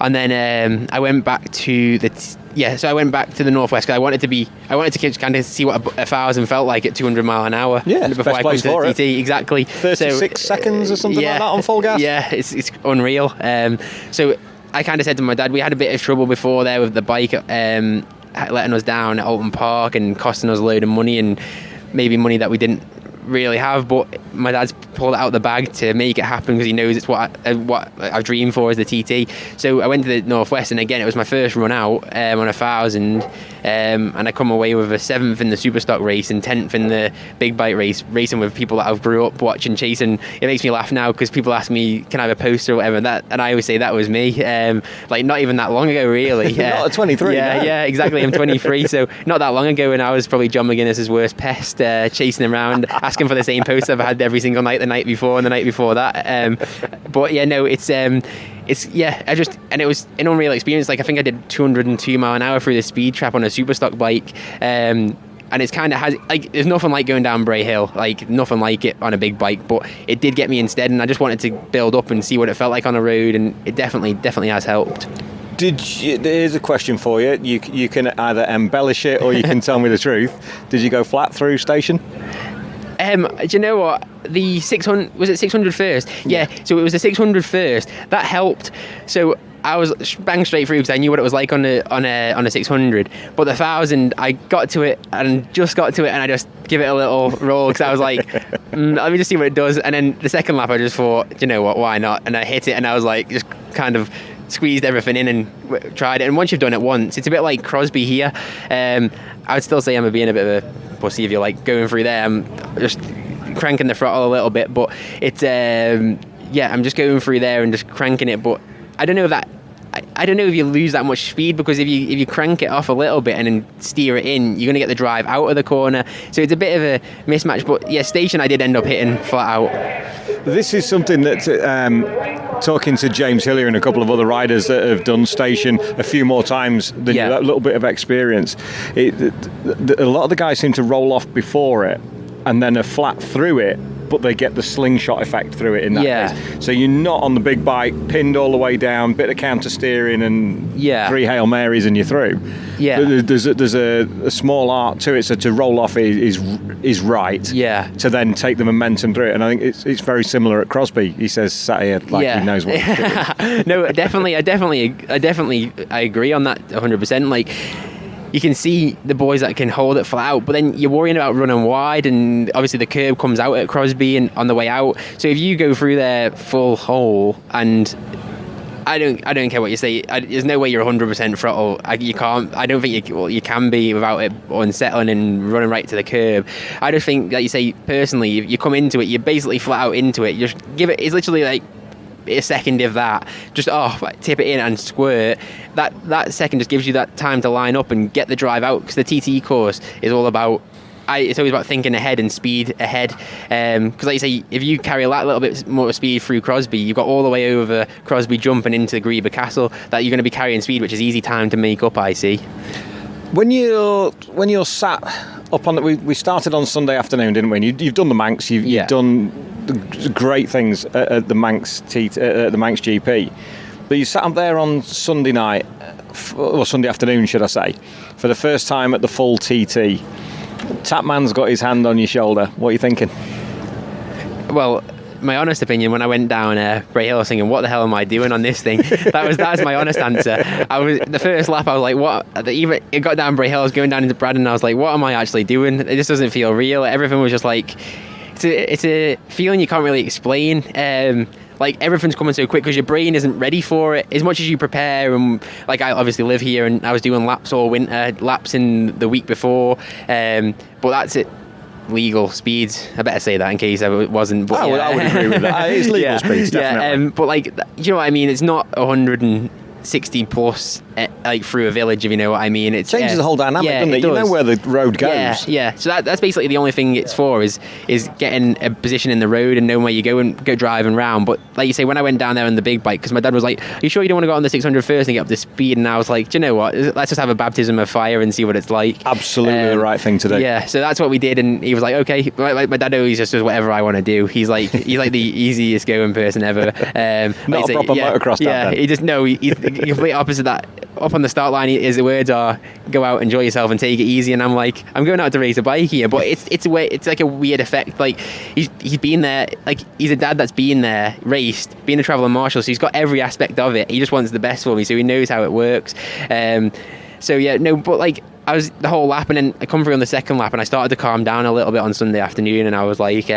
And then I went back to the Northwest because I wanted to kind of see what a 1,000 felt like at 200 mile an hour. Yeah, before I come to the TT. Exactly. 36 seconons or something like that on full gas. Yeah, it's unreal. So I kind of said to my dad, we had a bit of trouble before there with the bike letting us down at Alton Park and costing us a load of money, and maybe money that we didn't really have, but my dad's pulled it out the bag to make it happen because he knows it's what I've dreamed for as the TT. So I went to the Northwest, and again it was my first run out on 1,000, and I come away with a 7th in the Superstock race and 10th in the big bike race, racing with people that I've grew up watching, chasing. It makes me laugh now because people ask me, can I have a poster or whatever, and I always say that was me, like not even that long ago really. Not at 23. Yeah, exactly. I'm 23, so not that long ago, and I was probably John McGuinness's worst pest, chasing around asking for the same poster I've had every single night, the night before and the night before that. But yeah, no, it was an unreal experience. Like I think I did 202 mile an hour through the speed trap on a Superstock bike, and it's kind of there's nothing like going down Bray Hill, like nothing like it on a big bike, but it did get me instead, and I just wanted to build up and see what it felt like on a road, and it definitely has helped. Here's a question for you. You can either embellish it or you can tell me the truth. Did you go flat through station? Do you know what? The 600, was it 600 first? Yeah, so it was the 600 first. That helped. So I was bang straight through because I knew what it was like on a 600. But the 1,000, I got to it and I just give it a little roll because I was like, let me just see what it does. And then the second lap, I just thought, do you know what? Why not? And I hit it, and I was like, just kind of squeezed everything in and tried it. And once you've done it once, it's a bit like Crosby here. I would still say I'm being a bit of a pussy, if you like, going through there. I'm just cranking the throttle a little bit, but it's I'm just going through there and just cranking it. But I don't know if you lose that much speed, because if you crank it off a little bit and then steer it in, you're going to get the drive out of the corner. So it's a bit of a mismatch. But yeah, station I did end up hitting flat out. This is something that talking to James Hillier and a couple of other riders that have done station a few more times than you, that little bit of experience. A lot of the guys seem to roll off before it and then are flat through it, but they get the slingshot effect through it in that case. So you're not on the big bike, pinned all the way down, bit of counter steering and 3 Hail Marys and you're through. Yeah. There's a small art to it, so to roll off is right. Yeah. To then take the momentum through it, and I think it's very similar at Crosby. He says sat here like he knows what he's doing. No, definitely, I agree on that 100%. Like, you can see the boys that can hold it flat out, but then you're worrying about running wide, and obviously the curb comes out at Crosby and on the way out. So if you go through there full hole, and I don't care what you say, there's no way you're 100% throttle. You can't. I don't think you can be without it unsettling and running right to the curb. I just think, like you say, personally, if you come into it, you're basically flat out into it. You just give it. It's literally like a second of that, just tip it in and squirt. That second just gives you that time to line up and get the drive out, because the TT course is all about it's always about thinking ahead and speed ahead. Because like you say, if you carry a little bit more speed through Crosby, you've got all the way over Crosby jumping into the Greba Castle that you're going to be carrying speed, which is easy time to make up, I see. When you're sat up on we started on Sunday afternoon, didn't we? And you've done the Manx, you've done the great things at the Manx at the Manx GP, but you sat up there on Sunday night, or Sunday afternoon, should I say, for the first time at the full TT. Tapman's got his hand on your shoulder. What are you thinking? Well, my honest opinion, when I went down Bray Hill, I was thinking, what the hell am I doing on this thing? That's my honest answer. The first lap, I was like, what? Even it got down Bray Hill, I was going down into Braddon, and I was like, what am I actually doing? It just doesn't feel real. Everything was just like, it's a feeling you can't really explain. Like everything's coming so quick because your brain isn't ready for it. As much as you prepare, and like I obviously live here, and I was doing laps all winter, laps in the week before, but that's it. Legal speeds. I better say that in case I wasn't. But I would agree with that. It's legal speeds, definitely. Yeah, but like, you know what I mean? It's not 160 plus like through a village, if you know what I mean. It changes the whole dynamic, doesn't it? You know where the road goes. Yeah. So that's basically the only thing it's for is getting a position in the road and knowing where you go and go driving around. But like you say, when I went down there on the big bike, because my dad was like, "Are you sure you don't want to go on the 600 first and get up to speed?" And I was like, "Do you know what? Let's just have a baptism of fire and see what it's like." Absolutely the right thing to do. Yeah. So that's what we did, and he was like, "Okay." My dad always just does whatever I want to do. He's like the easiest going person ever. Not a proper motocross dad. Yeah. He's the complete opposite of that. Up on the start line, the words are, "Go out, enjoy yourself, and take it easy." And I'm like, I'm going out to race a bike here, but it's like a weird effect. Like he's been there, like he's a dad that's been there, raced, been a traveller marshal, so he's got every aspect of it. He just wants the best for me, so he knows how it works. But like I was the whole lap, and then I come through on the second lap, and I started to calm down a little bit on Sunday afternoon, and I was like,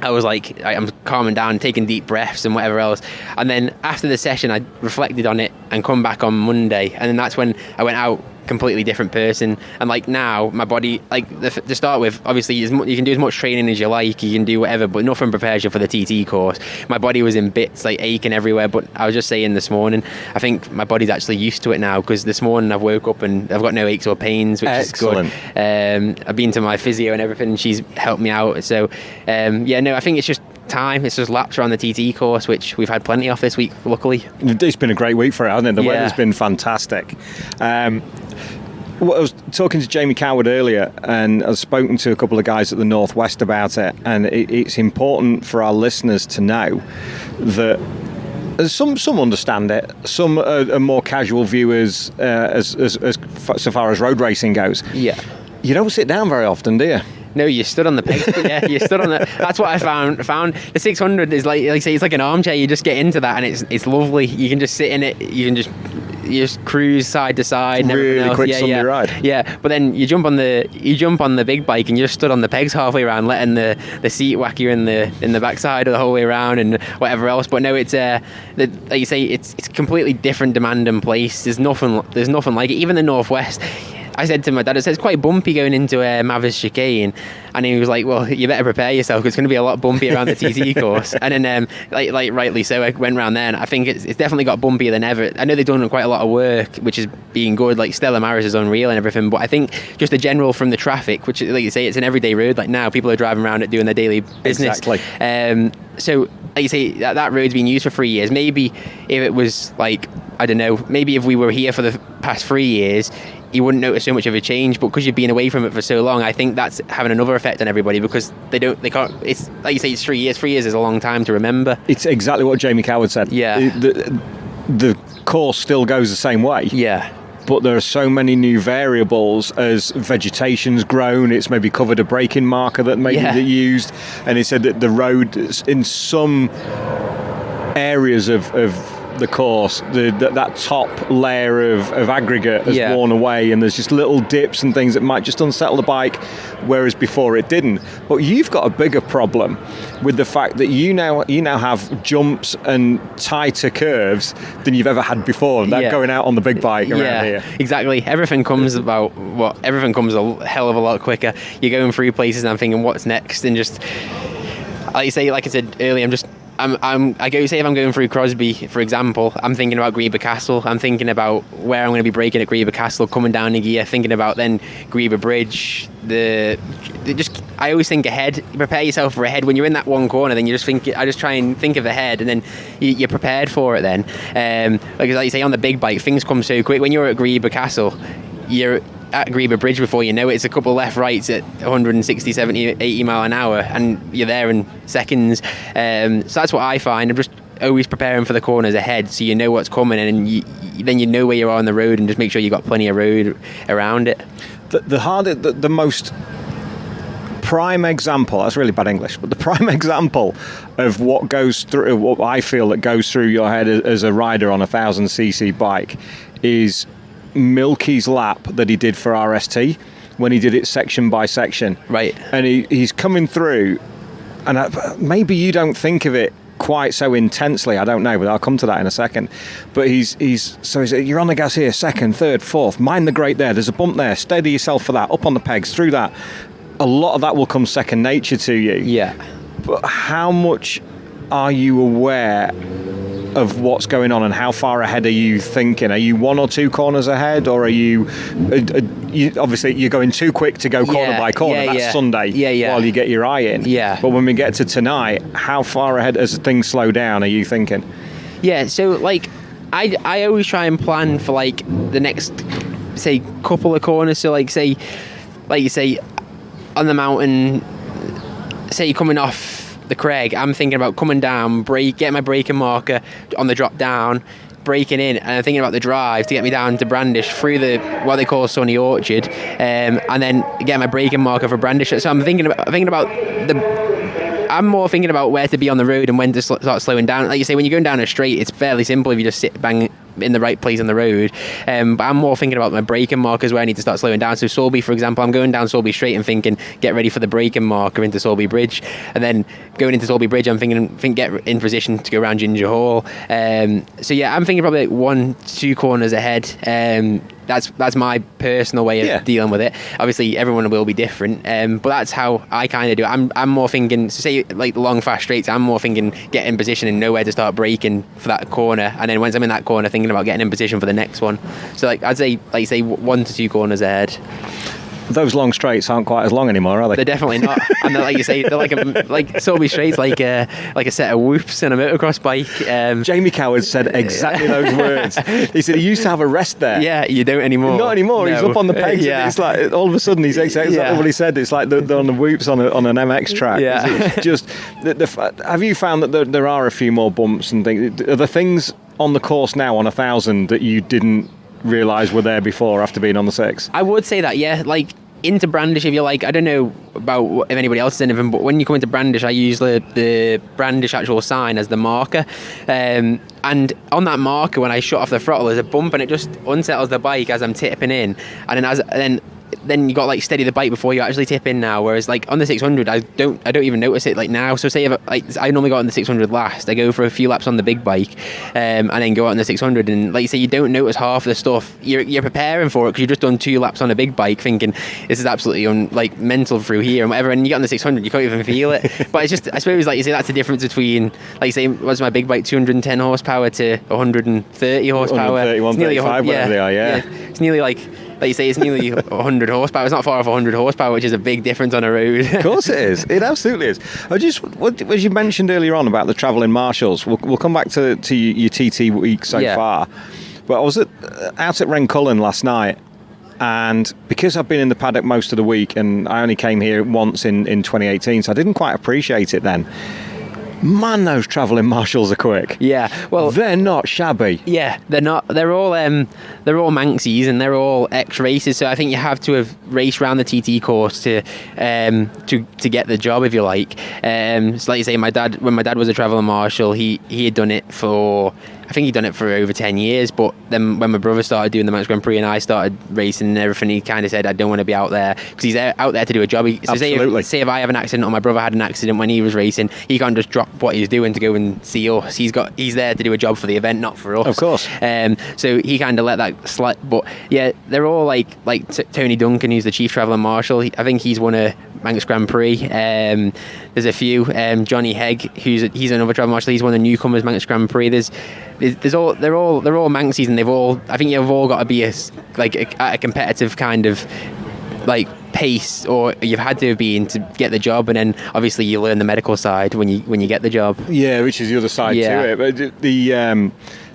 I'm calming down, taking deep breaths and whatever else. And then after the session, I reflected on it and come back on Monday. And then that's when I went out completely different person. And like now, my body, like to start with, obviously you can do as much training as you like, you can do whatever, but nothing prepares you for the TT course. My body was in bits, like aching everywhere. But I was just saying this morning, I think my body's actually used to it now, because this morning I've woke up and I've got no aches or pains, which Excellent. is good. I've been to my physio and everything, and she's helped me out. So I think it's just time. It's just laps around the TT course, which we've had plenty of this week, luckily. It's been a great week for it, hasn't it? The weather's been fantastic. I was talking to Jamie Coward earlier, and I've spoken to a couple of guys at the Northwest about it, and it's important for our listeners to know that some understand it, some are more casual viewers as so far as road racing goes. Yeah. You don't sit down very often, do you? No, you stood on the pegs. Yeah, you stood on the. That's what I found. The 600 is like say, it's like an armchair. You just get into that, and it's lovely. You can just sit in it. You just cruise side to side. And really quick Sunday ride. Yeah, but then you jump on the big bike, and you just stood on the pegs halfway around, letting the seat whack you in the backside the whole way around and whatever else. But no, it's like you say, it's completely different demand and place. There's nothing like it. Even the Northwest. I said to my dad, it says quite bumpy going into Mavis Chicane, and he was like, "Well, you better prepare yourself, because it's going to be a lot bumpy around the TT course." And then, like rightly so, I went round there, and I think it's definitely got bumpier than ever. I know they've done quite a lot of work, which is being good. Like Stella Maris is unreal and everything, but I think just the general from the traffic, which, like you say, it's an everyday road. Like now, people are driving around it doing their daily business. Exactly. So, like you say, that road's been used for 3 years. Maybe if it was like, I don't know, maybe if we were here for the past 3 years, you wouldn't notice so much of a change, but because you've been away from it for so long, I think that's having another effect on everybody, because they can't, it's like you say, it's 3 years. 3 years is a long time to remember. It's exactly what Jamie Coward said. Yeah. The course still goes the same way. Yeah. But there are so many new variables as vegetation's grown. It's maybe covered a braking marker that maybe they used, and he said that the road in some areas of the course, that top layer of aggregate has worn away, and there's just little dips and things that might just unsettle the bike, whereas before it didn't. But you've got a bigger problem with the fact that you now have jumps and tighter curves than you've ever had before. That going out on the big bike around here. Exactly. Everything comes a hell of a lot quicker. You're going through places and I'm thinking, what's next? And just like you say, like I said earlier, I go say if I'm going through Crosby, for example, I'm thinking about Greeba Castle. I'm thinking about where I'm going to be braking at Greeba Castle, coming down the gear, thinking about then Greeba Bridge. I always think ahead. You prepare yourself for ahead when you're in that one corner. Then you just think. I just try and think of ahead, and then you're prepared for it. Then, like you say, on the big bike, things come so quick. When you're at Greeba Castle, you're at Greeba Bridge before you know it. It's a couple left rights at 160, 70, 80 mile an hour, and you're there in seconds. So that's what I find. I'm just always preparing for the corners ahead, so you know what's coming, and then you know where you are on the road, and just make sure you got plenty of road around it. The most prime example, that's really bad English, but the prime example of what I feel that goes through your head as a rider on a 1000cc bike is Milky's lap that he did for RST when he did it section by section. Right. And he's coming through, and maybe you don't think of it quite so intensely, I don't know, but I'll come to that in a second. But he's you're on the gas here, second, third, fourth, mind the grate there's a bump there, steady yourself for that, up on the pegs, through that. A lot of that will come second nature to you. Yeah. But how much are you aware of what's going on, and how far ahead are you thinking? Are you one or two corners ahead, or are you obviously you're going too quick to go corner by corner? That's Sunday while you get your eye in. Yeah. But when we get to tonight, how far ahead as things slow down are you thinking? Yeah, so like I always try and plan for like the next, say, couple of corners. So like you say on the mountain, say you're coming off the Craig, I'm thinking about coming down, get my braking marker on the drop down, braking in, and I'm thinking about the drive to get me down to Brandish through the what they call Sunny Orchard, and then get my braking marker for Brandish. So I'm more thinking about where to be on the road and when to start slowing down. Like you say, when you're going down a straight, it's fairly simple if you just sit bang in the right place on the road. But I'm more thinking about my braking markers where I need to start slowing down. So Sulby, for example, I'm going down Sulby Straight and thinking, get ready for the braking marker into Sulby Bridge. And then going into Sulby Bridge, I'm thinking get in position to go around Ginger Hall. So yeah, I'm thinking probably like 1-2 corners ahead. That's my personal way of dealing with it. Obviously, everyone will be different, but that's how I kind of do it. I'm more thinking, so say like the long fast straights, I'm more thinking get in position and know where to start braking for that corner, and then once I'm in that corner, thinking about getting in position for the next one. So like I'd say, like you say, 1 to 2 corners ahead. Those long straights aren't quite as long anymore, are they? They're definitely not. And like you say, they're like Sulby Straight's like a set of whoops in a motocross bike. Jamie Coward said exactly those words. He said he used to have a rest there. Yeah, you don't anymore. Not anymore. No. He's up on the pegs. Yeah. It's like all of a sudden he's exactly what he said. It's like they're on the whoops on an MX track. Yeah. It's just have you found that there are a few more bumps and things? Are there things on the course now on 1000 that you didn't realise were there before after being on the 6? I would say that, yeah. Like into Brandish, if you like, I don't know about if anybody else is anything, but when you come into Brandish, I use the Brandish actual sign as the marker, and on that marker, when I shut off the throttle, there's a bump and it just unsettles the bike as I'm tipping in, and then you got like steady the bike before you actually tip in now. Whereas like on the 600, I don't even notice it like now. So say if I normally go on the 600 last, I go for a few laps on the big bike, and then go out on the 600. And like you say, you don't notice half the stuff. You're preparing for it because you've just done 2 laps on a big bike, thinking this is absolutely mental through here and whatever. And you get on the 600, you can't even feel it. But it's just, I suppose, like you say, that's the difference between, like you say, what's my big bike, 210 horsepower to 130 horsepower. 131, 135, whatever they are. Yeah. It's nearly like you say, it's nearly 100 horsepower. It's not far off 100 horsepower, which is a big difference on a road. Of course it is. It absolutely is. As you mentioned earlier on about the travelling marshals, we'll come back to your TT week so far. But I was out at Rencullen last night, and because I've been in the paddock most of the week, and I only came here once in 2018, so I didn't quite appreciate it then. Man, those travelling marshals are quick. Yeah, well, they're not shabby. Yeah, they're not. They're all Manxies, and they're all ex-racers. So I think you have to have raced around the TT course to get the job, if you like. So like you say, when my dad was a travelling marshal, he had done it for. I think he'd done it for over 10 years, but then when my brother started doing the Manx Grand Prix and I started racing and everything, he kind of said, I don't want to be out there, because he's out there to do a job. So Absolutely. Say if I have an accident or my brother had an accident when he was racing, he can't just drop what he's doing to go and see us. He's there to do a job for the event, not for us. Of course. So he kind of let that slide. But yeah, they're all like Tony Duncan, who's the chief travelling marshal. I think he's won a Manx Grand Prix. There's a few. Johnny Hegg, he's another travel marshal. He's one of the newcomers Manx Grand Prix. They're all Manxies, and I think you've all got to be at a competitive kind of like pace, or you've had to be to get the job, and then obviously you learn the medical side when you get the job. Yeah, which is the other side to it. But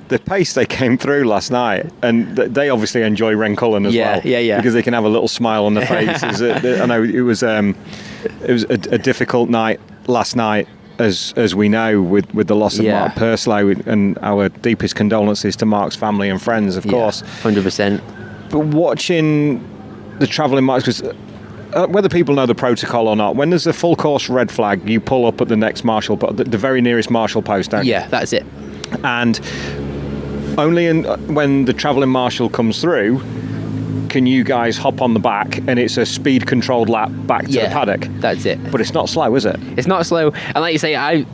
the pace they came through last night, and they obviously enjoy Rencullen as well. Yeah. Because they can have a little smile on their face. I know it was a difficult night last night, as we know, with the loss of Mark Purslow, and our deepest condolences to Mark's family and friends, of course. 100%. But watching the travelling marshals, because whether people know the protocol or not, when there's a full course red flag, you pull up at the next marshal, the very nearest marshal post, don't you? Yeah, that's it. And only when the travelling marshal comes through can you guys hop on the back, and it's a speed controlled lap back to the paddock. That's it. But it's not slow, is it? It's not slow. And like you say,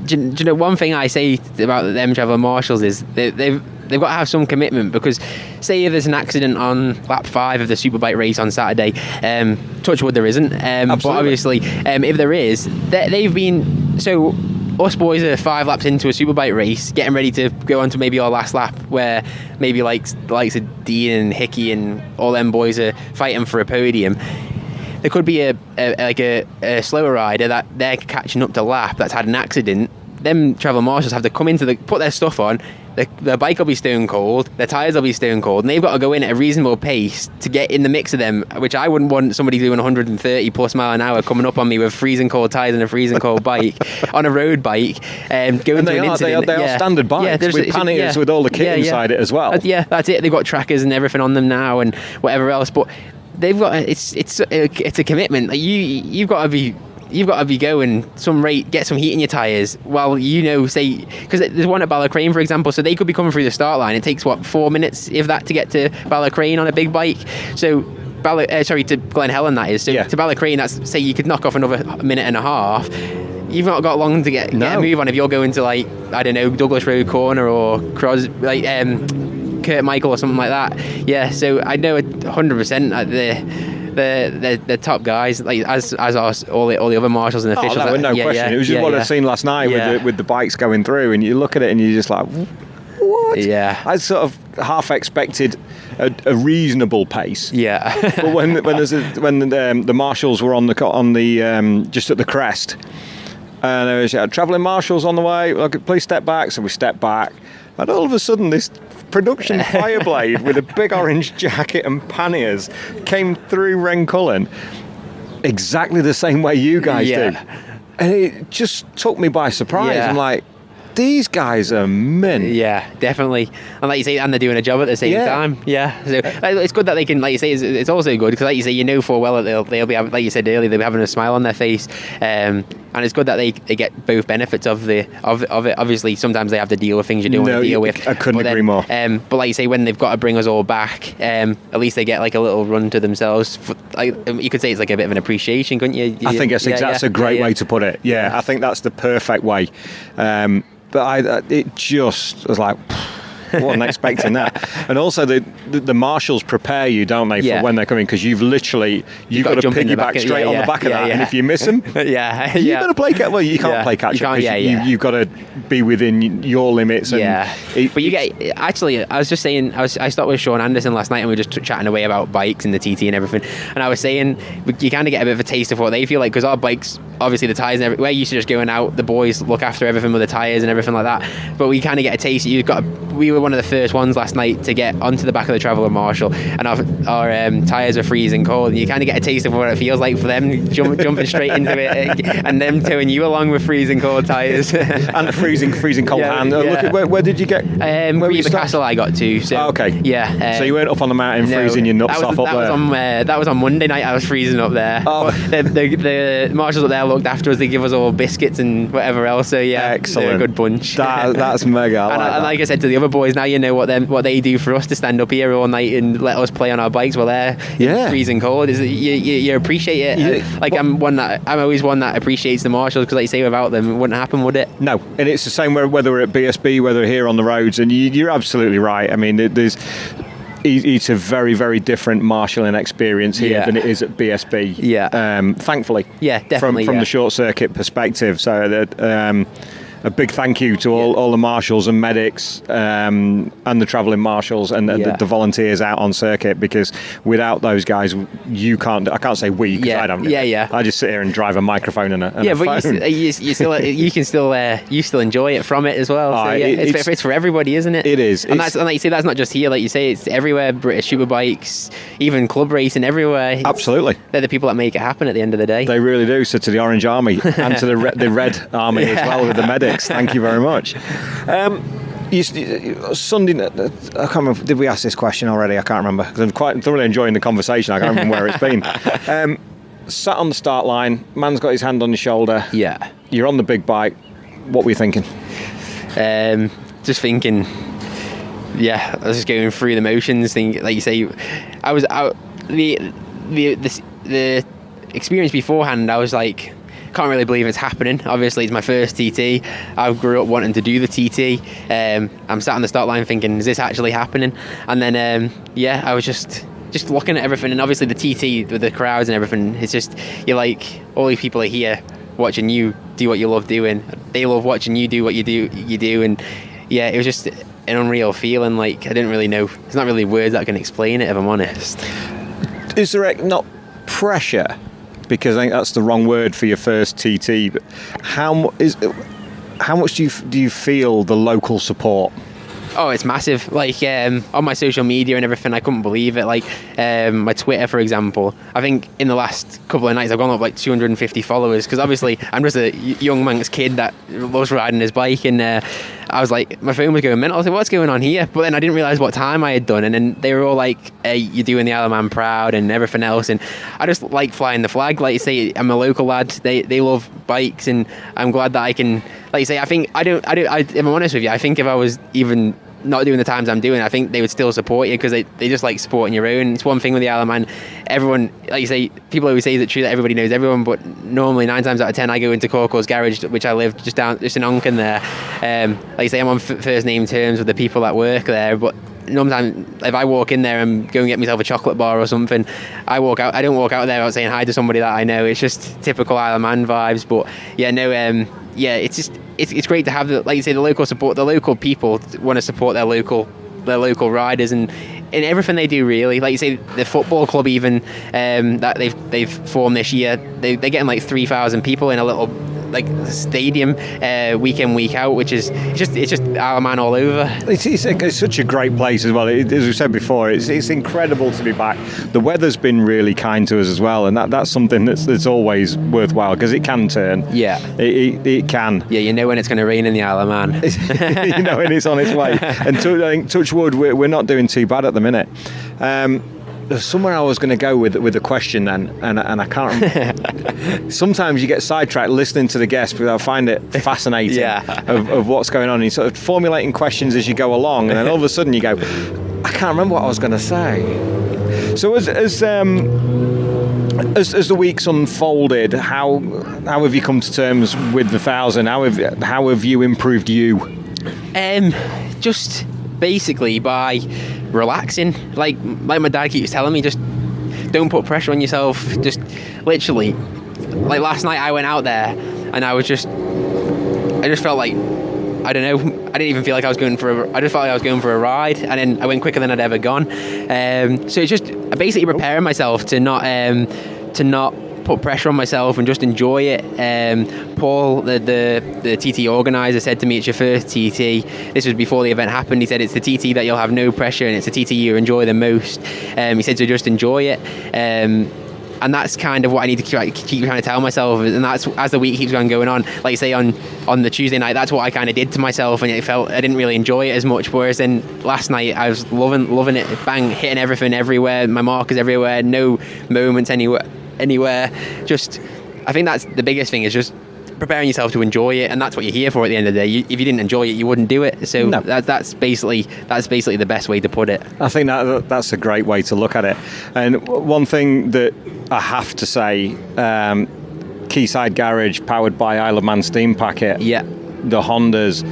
do you know, one thing I say about them travelling marshals is they've got to have some commitment, because say if there's an accident on lap 5 of the Superbike race on Saturday, touch wood there isn't, but obviously if there is, they've been, so us boys are 5 laps into a Superbike race, getting ready to go on to maybe our last lap, where maybe like the likes of Dean and Hickey and all them boys are fighting for a podium. There could be a slower rider that they're catching up to lap that's had an accident. Them travel marshals have to come put their stuff on. Their bike will be stone cold, their tyres will be stone cold, and they've got to go in at a reasonable pace to get in the mix of them, which I wouldn't want somebody doing 130 plus mile an hour coming up on me with freezing cold tyres and a freezing cold bike on a road bike, going to an incident. They are standard bikes with panniers with all the kit inside it as well. That's it. They've got trackers and everything on them now and whatever else, but they've got it's a commitment. Like you've got to be going some rate, get some heat in your tyres while, say, because there's one at Ballacrane, for example, so they could be coming through the start line. It takes 4 minutes, if that, to get to Ballacrane on a big bike. So to Glen Helen, that is. So to Ballacrane, that's, say you could knock off another minute and a half. You've not got long to get a move on if you're going to, like, I don't know, Douglas Road Corner or Kurt Michael or something like that. Yeah, so I know 100% that the top guys, like as all the other marshals and officials. No question. It was just what I'd seen last night with the bikes going through, and you look at it and you're just like, what? Yeah. I sort of half expected a reasonable pace. Yeah. But when the marshals were on the just at the crest, and there was travelling marshals on the way. Please step back. So we stepped back, and all of a sudden this production Fireblade with a big orange jacket and panniers came through Rencullen exactly the same way you guys do, and it just took me by surprise. I'm like, these guys are men. Yeah, definitely. And like you say, and they're doing a job at the same time. Yeah. So it's good that they can, like you say, it's also good because, like you say, full well that they'll be, like you said earlier, they'll be having a smile on their face. And it's good that they get both benefits of it. Obviously, sometimes they have to deal with things you don't want to deal with. I couldn't agree more. But like you say, when they've got to bring us all back, at least they get like a little run to themselves. You could say it's like a bit of an appreciation, couldn't you? I think that's a great way to put it. Yeah, I think that's the perfect way. But it just was like, wasn't expecting that. And also the marshals prepare you, don't they, for when they're coming, because you've got to piggyback straight on the back of that, and if you miss them, you've got to play catch. Well, you can't play catch up. You've got to be within your limits. And but you get, actually, I was just saying, I stopped with Sean Anderson last night, and we were just chatting away about bikes and the TT and everything, and I was saying you kind of get a bit of a taste of what they feel like, because our bikes, obviously the tyres and everything, we're used to just going out, the boys look after everything with the tyres and everything like that, but we kind of get a taste. We were one of the first ones last night to get onto the back of the Traveller Marshal, and our tyres were freezing cold, and you kind of get a taste of what it feels like for them jumping straight into it, and them towing you along with freezing cold tyres and freezing cold hand. Look at where did you get? Griever Castle I got to. So, okay. Yeah. So you weren't up on the mountain freezing your nuts off up there? That was on Monday night. I was freezing up there. Oh. The marshals up there looked after us. They give us all biscuits and whatever else. So excellent. They're a good bunch. That's mega. And like I said to the other boys, now you know what they do for us to stand up here all night and let us play on our bikes while they're freezing cold. Is you appreciate it? I'm always one that appreciates the marshals, because like you say, without them it wouldn't happen, would it? No. And it's the same whether we're at BSB, whether we're here on the roads, and you're absolutely right. I mean, there's it's a very, very different marshalling experience here Yeah. than it is at BSB. Yeah. Thankfully. Yeah, definitely, From yeah. the short circuit perspective. So that a big thank you to all the marshals and medics and the travelling marshals and the volunteers out on circuit, because without those guys, I can't say we, because Yeah. I don't. Yeah. I just sit here and drive a microphone and a But phone. you still enjoy it from it as well. So, it's for everybody, isn't it? It is. And that's, and like you say, that's not just here. Like you say, it's everywhere. British Superbikes, even club racing, everywhere. Absolutely. They're the people that make it happen at the end of the day. They really do. So to the Orange Army and to the Red Army as well with the medics. Thank you very much. Sunday, I can't remember, did we ask this question already? I can't remember, because I'm quite thoroughly enjoying the conversation. I can't remember where it's been. Sat on the start line, man's got his hand on his shoulder. Yeah. You're on the big bike. What were you thinking? Just thinking, I was just going through the motions. Like you say, I was out. The experience beforehand, I was like, can't really believe it's happening. Obviously, it's my first TT. I grew up wanting to do the TT. I'm sat on the start line thinking, is this actually happening? And then, I was just looking at everything. And obviously, the TT with the crowds and everything, it's just, you're like, all these people are here watching you do what you love doing. They love watching you do what you do. And it was just an unreal feeling. Like, I didn't really know. There's not really words that can explain it, if I'm honest. Is there not pressure? Because I think that's the wrong word for your first TT. But how much do you feel the local support? Oh, it's massive. Like, on my social media and everything, I couldn't believe it. Like, my Twitter, for example, I think in the last couple of nights I've gone up like 250 followers, because obviously I'm just a young Manx kid that loves riding his bike, and I was like, my phone was going mental. I was like, what's going on here? But then I didn't realise what time I had done, and then they were all like, hey, you're doing the Isle of Man proud and everything else, and I just like flying the flag. Like you say, I'm a local lad. They love bikes, and I'm glad that I can, like you say, if I'm honest with you, I think if I was even not doing the times I'm doing, I think they would still support you, because they just like supporting your own. It's one thing with the Isle of Man, everyone, like you say, people always say, is it true that everybody knows everyone? But normally 9 times out of 10 I go into Corco's garage, which I live just in Onken there. Like you say, I'm on first name terms with the people that work there, but sometimes if I walk in there and go and get myself a chocolate bar or something, I don't walk out there without saying hi to somebody that I know. It's just typical Isle of Man vibes. But it's just it's great to have like you say, the local support. The local people want to support their local riders, and in everything they do, really. Like you say, the football club even that they've formed this year, they're getting like 3,000 people in a little like stadium week in, week out, which is it's just Isle of Man all over. It's such a great place as well. As we said before, it's incredible to be back. The weather's been really kind to us as well, and that's something that's always worthwhile, because it can turn. Yeah, it can. Yeah, you know when it's going to rain in the Isle of Man. You know when it's on its way. And I think, touch wood, we're not doing too bad at the minute. There's somewhere I was going to go with the question then, and I can't remember. Sometimes you get sidetracked listening to the guests, because I find it fascinating of what's going on. And you're sort of formulating questions as you go along, and then all of a sudden you go, I can't remember what I was going to say. So as the weeks unfolded, how have you come to terms with the 1,000? How have you improved you? Just basically by relaxing. Like my dad keeps telling me, just don't put pressure on yourself. Just literally, like last night I went out there and I just felt like, I don't know, I didn't even feel like I just felt like I was going for a ride, and then I went quicker than I'd ever gone. So it's just basically preparing myself to not put pressure on myself and just enjoy it. Paul, the TT organizer, said to me, it's your first TT. This was before the event happened. He said it's the TT that you'll have no pressure, and it's the TT you enjoy the most. He said to just enjoy it. And that's kind of what I need to keep trying to tell myself. And that's, as the week keeps going on, like you say, on the Tuesday night, that's what I kind of did to myself, and it felt I didn't really enjoy it as much. Whereas then last night I was loving it, bang, hitting everything everywhere, my markers everywhere, no moments anywhere. Just, I think that's the biggest thing, is just preparing yourself to enjoy it, and that's what you're here for at the end of the day. If you didn't enjoy it, you wouldn't do it. So no. that's basically the best way to put it. I think that's a great way to look at it. And one thing that I have to say, Quayside Garage, powered by Isle of Man Steam Packet, yeah, the Hondas,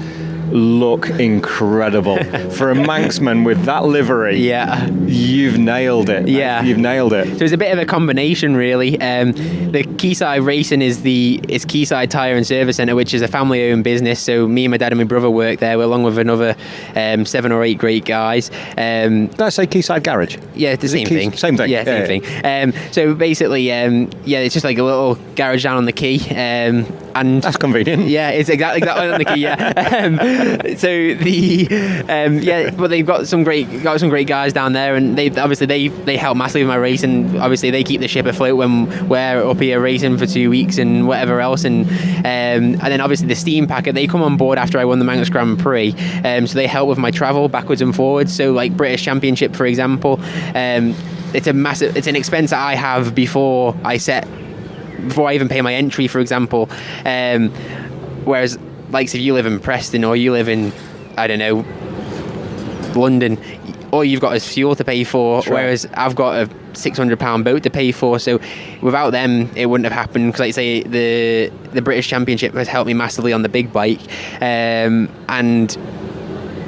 look incredible. For a Manxman with that livery, Yeah. you've nailed it. Yeah. You've nailed it. So it's a bit of a combination, really. The Quayside Racing is Quayside Tyre and Service Centre, which is a family-owned business. So me and my dad and my brother work there, along with another 7 or 8 great guys. Did I say Quayside Garage? Yeah, the same thing. Same thing. Yeah, same thing. So basically, it's just like a little garage down on the quay. And That's convenient. yeah, it's exactly on the quay. Yeah. So but they've got some great guys down there, and they help massively with my race, and obviously they keep the ship afloat when we're up here racing for 2 weeks and whatever else, and then obviously the steam packet, they come on board after I won the Manx Grand Prix, so they help with my travel backwards and forwards. So like British Championship, for example, it's an expense that I have before I even pay my entry, for example. Whereas, like, if you live in Preston or you live in, I don't know, London, all you've got is fuel to pay for, Sure. whereas I've got a £600 boat to pay for. So without them, it wouldn't have happened, because, like I say, the British Championship has helped me massively on the big bike, and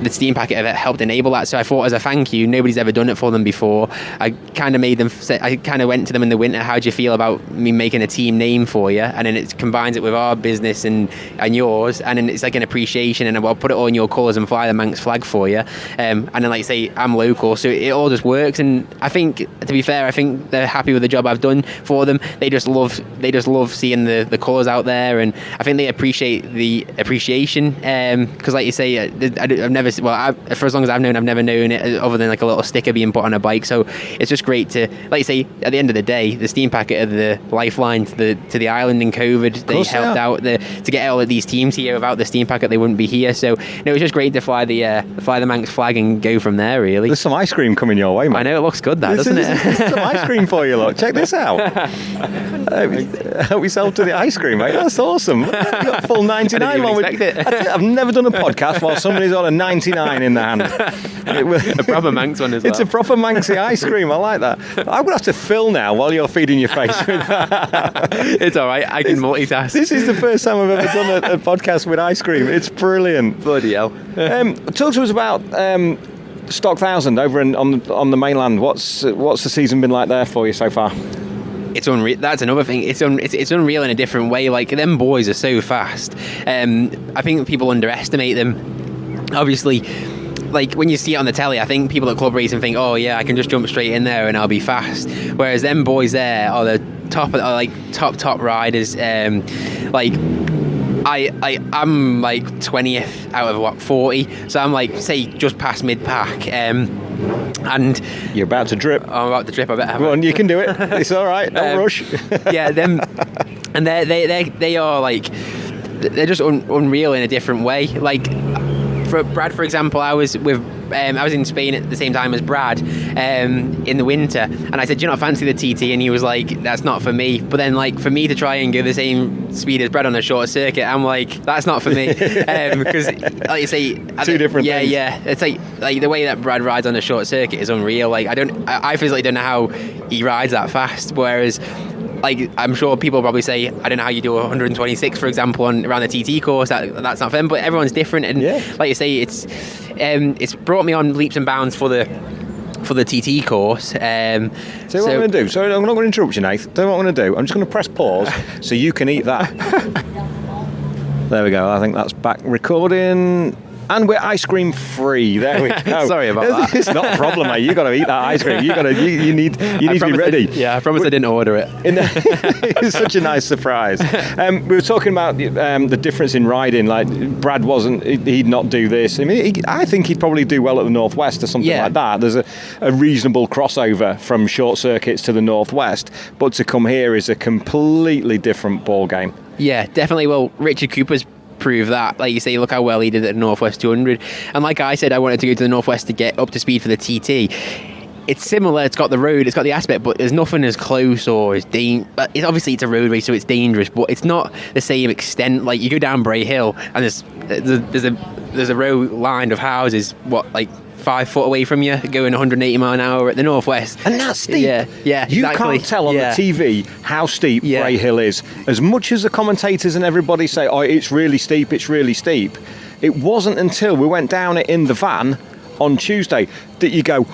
the steam packet of it helped enable that. So I thought, as a thank you, nobody's ever done it for them before. I kind of went to them in the winter, how do you feel about me making a team name for you? And then it combines it with our business and yours, and then it's like an appreciation, and I'll put it on your colours and fly the Manx flag for you. And then, like I say, I'm local, so it all just works. And I think, to be fair, I think they're happy with the job I've done for them. They just love seeing the colours out there, and I think they appreciate the appreciation, because like you say, I've never, for as long as I've never known it other than like a little sticker being put on a bike. So it's just great to, like you say, at the end of the day, the steam packet of the lifeline to the island in COVID. They helped out to get all of these teams here. Without the steam packet, they wouldn't be here. So it was just great to fly the Manx flag and go from there, really. There's some ice cream coming your way, mate. I know, it looks good, doesn't it? There's some ice cream for you, look. Check this out. Help yourself to the ice cream, mate. That's awesome. You've got full 99. I didn't even expect it. I've never done a podcast while somebody's got a 99 in the hand. A proper Manx one as well. It's a proper Manxy ice cream. I like that. I'm going to have to fill now while you're feeding your face with that. It's all right. I can multitask. This is the first time I've ever done a podcast with ice cream. It's brilliant. Bloody hell. Talk to us about Stock 1000 over on the mainland. What's the season been like there for you so far? It's unreal. That's another thing. It's unreal in a different way. Like, them boys are so fast. I think people underestimate them. Obviously, like, when you see it on the telly, I think people at club racing think, oh yeah, I can just jump straight in there and I'll be fast. Whereas them boys there are the top riders. Like, I'm like 20th out of 40, so I'm like, say, just past mid-pack. And you're about to drip. I'm about to drip. I bet. Go on, you can do it. It's all right. Don't rush. Yeah, them, and they are like, they're just unreal in a different way. Like, for Brad, for example, I was in Spain at the same time as Brad in the winter, and I said, do you not fancy the TT? And he was like, that's not for me. But then, like, for me to try and go the same speed as Brad on a short circuit, I'm like, that's not for me, because like you say, two different things. Yeah, it's like the way that Brad rides on a short circuit is unreal. Like, I physically don't know how he rides that fast, whereas, like, I'm sure people probably say, I don't know how you do 126, for example, around the TT course. That's not for them, but everyone's different. And like you say, it's brought me on leaps and bounds for the TT course. So what I'm going to do? So I'm not going to interrupt you, Nath. What I'm going to do, I'm just going to press pause so you can eat that. There we go. I think that's back recording. And we're ice cream free. There we go. Sorry about that. It's not a problem, mate. You got to eat that ice cream. You need to be ready. I promise I didn't order it. It's such a nice surprise. We were talking about the difference in riding. Like, Brad he'd not do this. I mean, I think he'd probably do well at the Northwest or something like that. There's a reasonable crossover from short circuits to the Northwest, but to come here is a completely different ball game. Yeah, definitely. Well, Richard Cooper's prove that. Like you say, look how well he did at the Northwest 200. And like I said, I wanted to go to the Northwest to get up to speed for the TT. It's similar, it's got the road, it's got the aspect, but there's nothing as close or as obviously it's a road race, so it's dangerous, but it's not the same extent. Like, you go down Bray Hill and there's a row line of houses, like 5 foot away from you, going 180 mile an hour at the Northwest. And that's steep. Yeah, You exactly. can't tell on the TV how steep Bray Hill is. As much as the commentators and everybody say, oh, it's really steep, it wasn't until we went down it in the van on Tuesday that you go,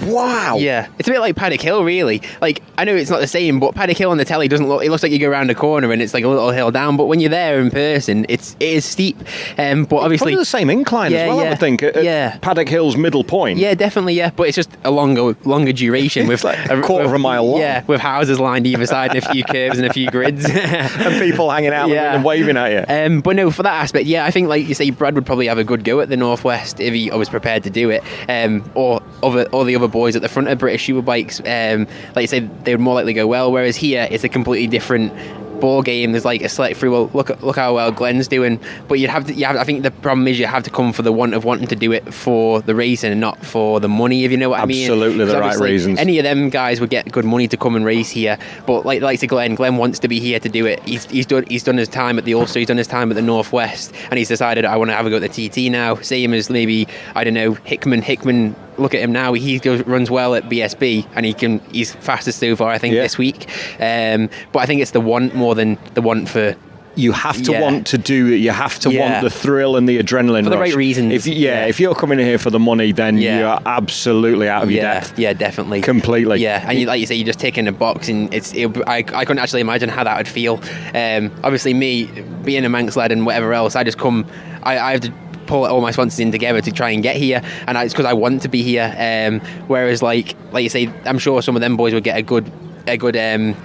wow. Yeah, it's a bit like Paddock Hill, really. Like, I know it's not the same, but Paddock Hill on the telly doesn't look. It looks like you go around a corner and it's like a little hill down. But when you're there in person, it is steep. But obviously, probably the same incline as well. I would think. At Paddock Hill's middle point. Yeah, definitely. Yeah, but it's just a longer duration with like a quarter of a mile long. Yeah, with houses lined either side and a few curves and a few grids and people hanging out and waving at you. But no, for that aspect, yeah, I think like you say, Brad would probably have a good go at the Northwest if he was prepared to do it. Or the other boys at the front of British Superbikes, like you say, they would more likely go well. Whereas here, it's a completely different ball game. There's like a select through. Well, look how well Glenn's doing. But I think the problem is you have to come for the want of wanting to do it for the racing and not for the money. If you know what I mean. Absolutely the right reasons. Any of them guys would get good money to come and race here. But like to Glenn wants to be here to do it. He's done his time at the Ulster. He's done his time at the Northwest, and he's decided I want to have a go at the TT now. Same as maybe I don't know Hickman. Look at him now. He runs well at BSB, and he's fastest so far, I think, this week. But I think it's the want more than the want for. You have to want to do it. You have to want the thrill and the adrenaline for the rush. right reasons. If you're coming in here for the money, then you're absolutely out of your depth. Yeah, definitely, completely. Yeah, and like you say, you just take in a box, and I couldn't actually imagine how that would feel. Obviously, me being a Manx lad and whatever else, I just come. I have to pull all my sponsors in together to try and get here, and it's because I want to be here. Whereas, like you say, I'm sure some of them boys would get a good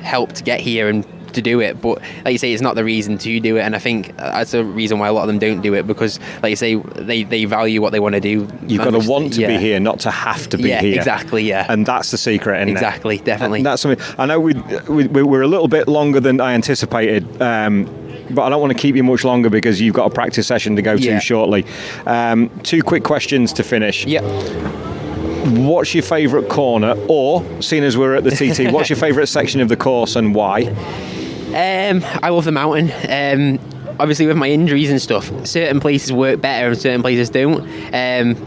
help to get here and to do it, but like you say, it's not the reason to do it, and I think that's the reason why a lot of them don't do it, because like you say, they value what they want to do. You've got to want to be here, not to have to be here. Exactly, and that's the secret, isn't exactly, it? Definitely. And that's something I know we're a little bit longer than I anticipated, but I don't want to keep you much longer because you've got a practice session to go to shortly. 2 quick questions to finish. Yep. What's your favourite corner, or seeing as we're at the TT, what's your favourite section of the course and why? I love the mountain. Obviously, with my injuries and stuff, certain places work better and certain places don't.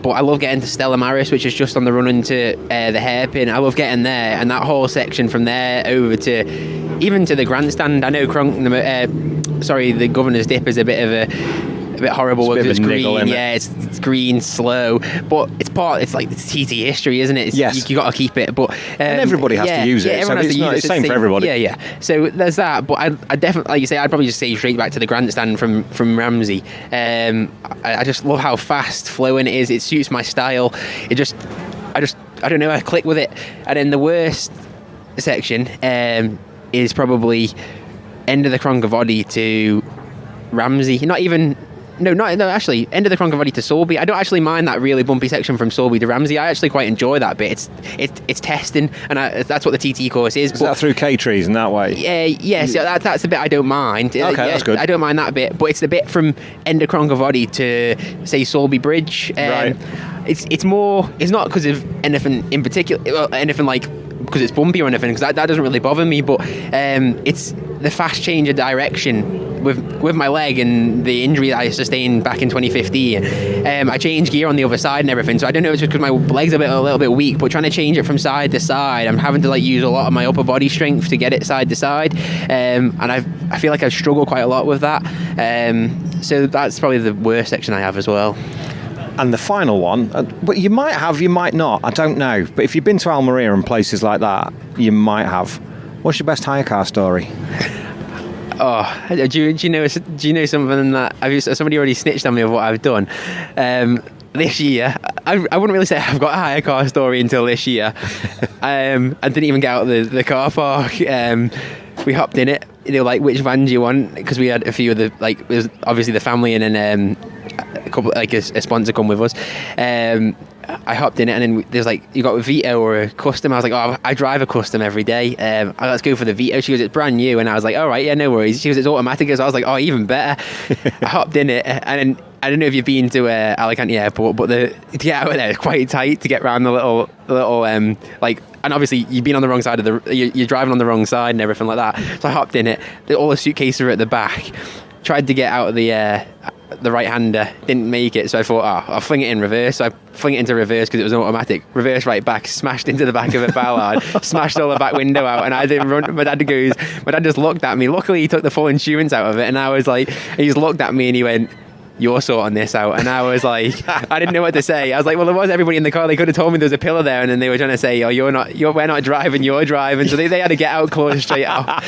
But I love getting to Stella Maris, which is just on the run into the hairpin. I love getting there, and that whole section from there over to even to the grandstand. I know the Governor's Dip is a bit horrible because it's green. Yeah, it's green, slow, but it's like it's TT history, isn't it? You got to keep it. But and everybody has to use it. So it's not the same for everybody. Yeah. So there's that. But I definitely, like you say, I'd probably just say straight back to the grandstand from Ramsey. I just love how fast flowing it is. It suits my style. I don't know. I click with it. And then the worst section is probably end of the Cronkovody to Ramsey. Actually, end of the Cronkovody to Sulby. I don't actually mind that really bumpy section from Sulby to Ramsey. I actually quite enjoy that bit. It's testing, and that's what the TT course is. Is that through K-trees in that way? Yeah. So that's the bit I don't mind. Okay, that's good. I don't mind that bit, but it's the bit from end of Cronkovody to say Sulby Bridge. Right. It's more. It's not because of anything in particular. Anything like because it's bumpy or anything. Because that doesn't really bother me. But it's the fast change of direction. With my leg and the injury that I sustained back in 2015, I changed gear on the other side and everything. So I don't know if it's just because my leg's a little bit weak, but trying to change it from side to side, I'm having to use a lot of my upper body strength to get it side to side, and I feel like I struggle quite a lot with that. So that's probably the worst section I have as well. And the final one, but you might have, you might not, I don't know. But if you've been to Almeria and places like that, you might have. What's your best hire car story? Oh, do you know something that somebody already snitched on me of what I've done this year? I wouldn't really say I've got a hire car story until this year. I didn't even get out of the car park. We hopped in it. They were like, "Which van do you want?" Because we had a few of the it was obviously the family and then a couple a sponsor come with us. I hopped in it, and then there's you got a Vito or a custom. I was like, oh, I drive a custom every day. Let's go for the Vito. She goes, it's brand new, and I was like, all right, yeah, no worries. She goes, it's automatic. So I was like, oh, even better. I hopped in it, and then I don't know if you've been to Alicante Airport, but to get out of there, it's quite tight to get around the little and obviously you've been on the wrong side of you're driving on the wrong side and everything like that. So I hopped in it. All the suitcases are at the back. Tried to get out of the right-hander, didn't make it, so I thought, I'll fling it in reverse. So I fling it into reverse because it was automatic. Reverse right back, smashed into the back of a Ballard, smashed all the back window out, and I didn't run. My dad just looked at me. Luckily, he took the full insurance out of it, and I was like, he just looked at me and he went, you're sorting this out. And I was like, I didn't know what to say. I was like, well, there was everybody in the car. They could have told me there was a pillar there, and then they were trying to say, oh, we're not driving, you're driving. So they had to get out close straight out.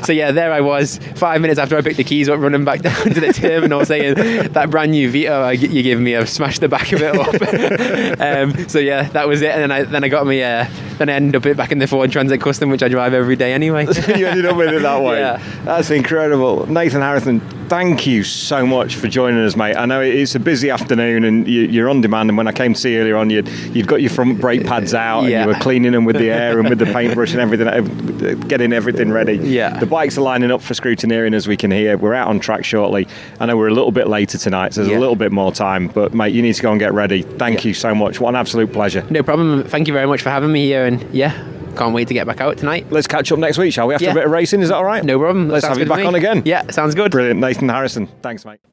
So yeah, there I was 5 minutes after I picked the keys up, running back down to the terminal saying, that brand new Vito you gave me, I've smashed the back of it up. So yeah, that was it. And then I got me, then I ended up back in the Ford Transit Custom, which I drive every day anyway. You ended up with it that way. Yeah. That's incredible. Nathan Harrison, thank you so much for joining us, mate. I know it's a busy afternoon and you're on demand, and when I came to see you earlier on, you'd got your front brake pads out and you were cleaning them with the air and with the paintbrush and everything, getting everything ready. Yeah. The bikes are lining up for scrutineering, as we can hear. We're out on track shortly. I know we're a little bit later tonight, so there's a little bit more time, but mate, you need to go and get ready. Thank you so much. What an absolute pleasure. No problem. Thank you very much for having me here, and can't wait to get back out tonight. Let's catch up next week, shall we? After a bit of racing, is that all right? No problem. Let's have you back on again. Yeah, sounds good. Brilliant. Nathan Harrison, thanks, mate.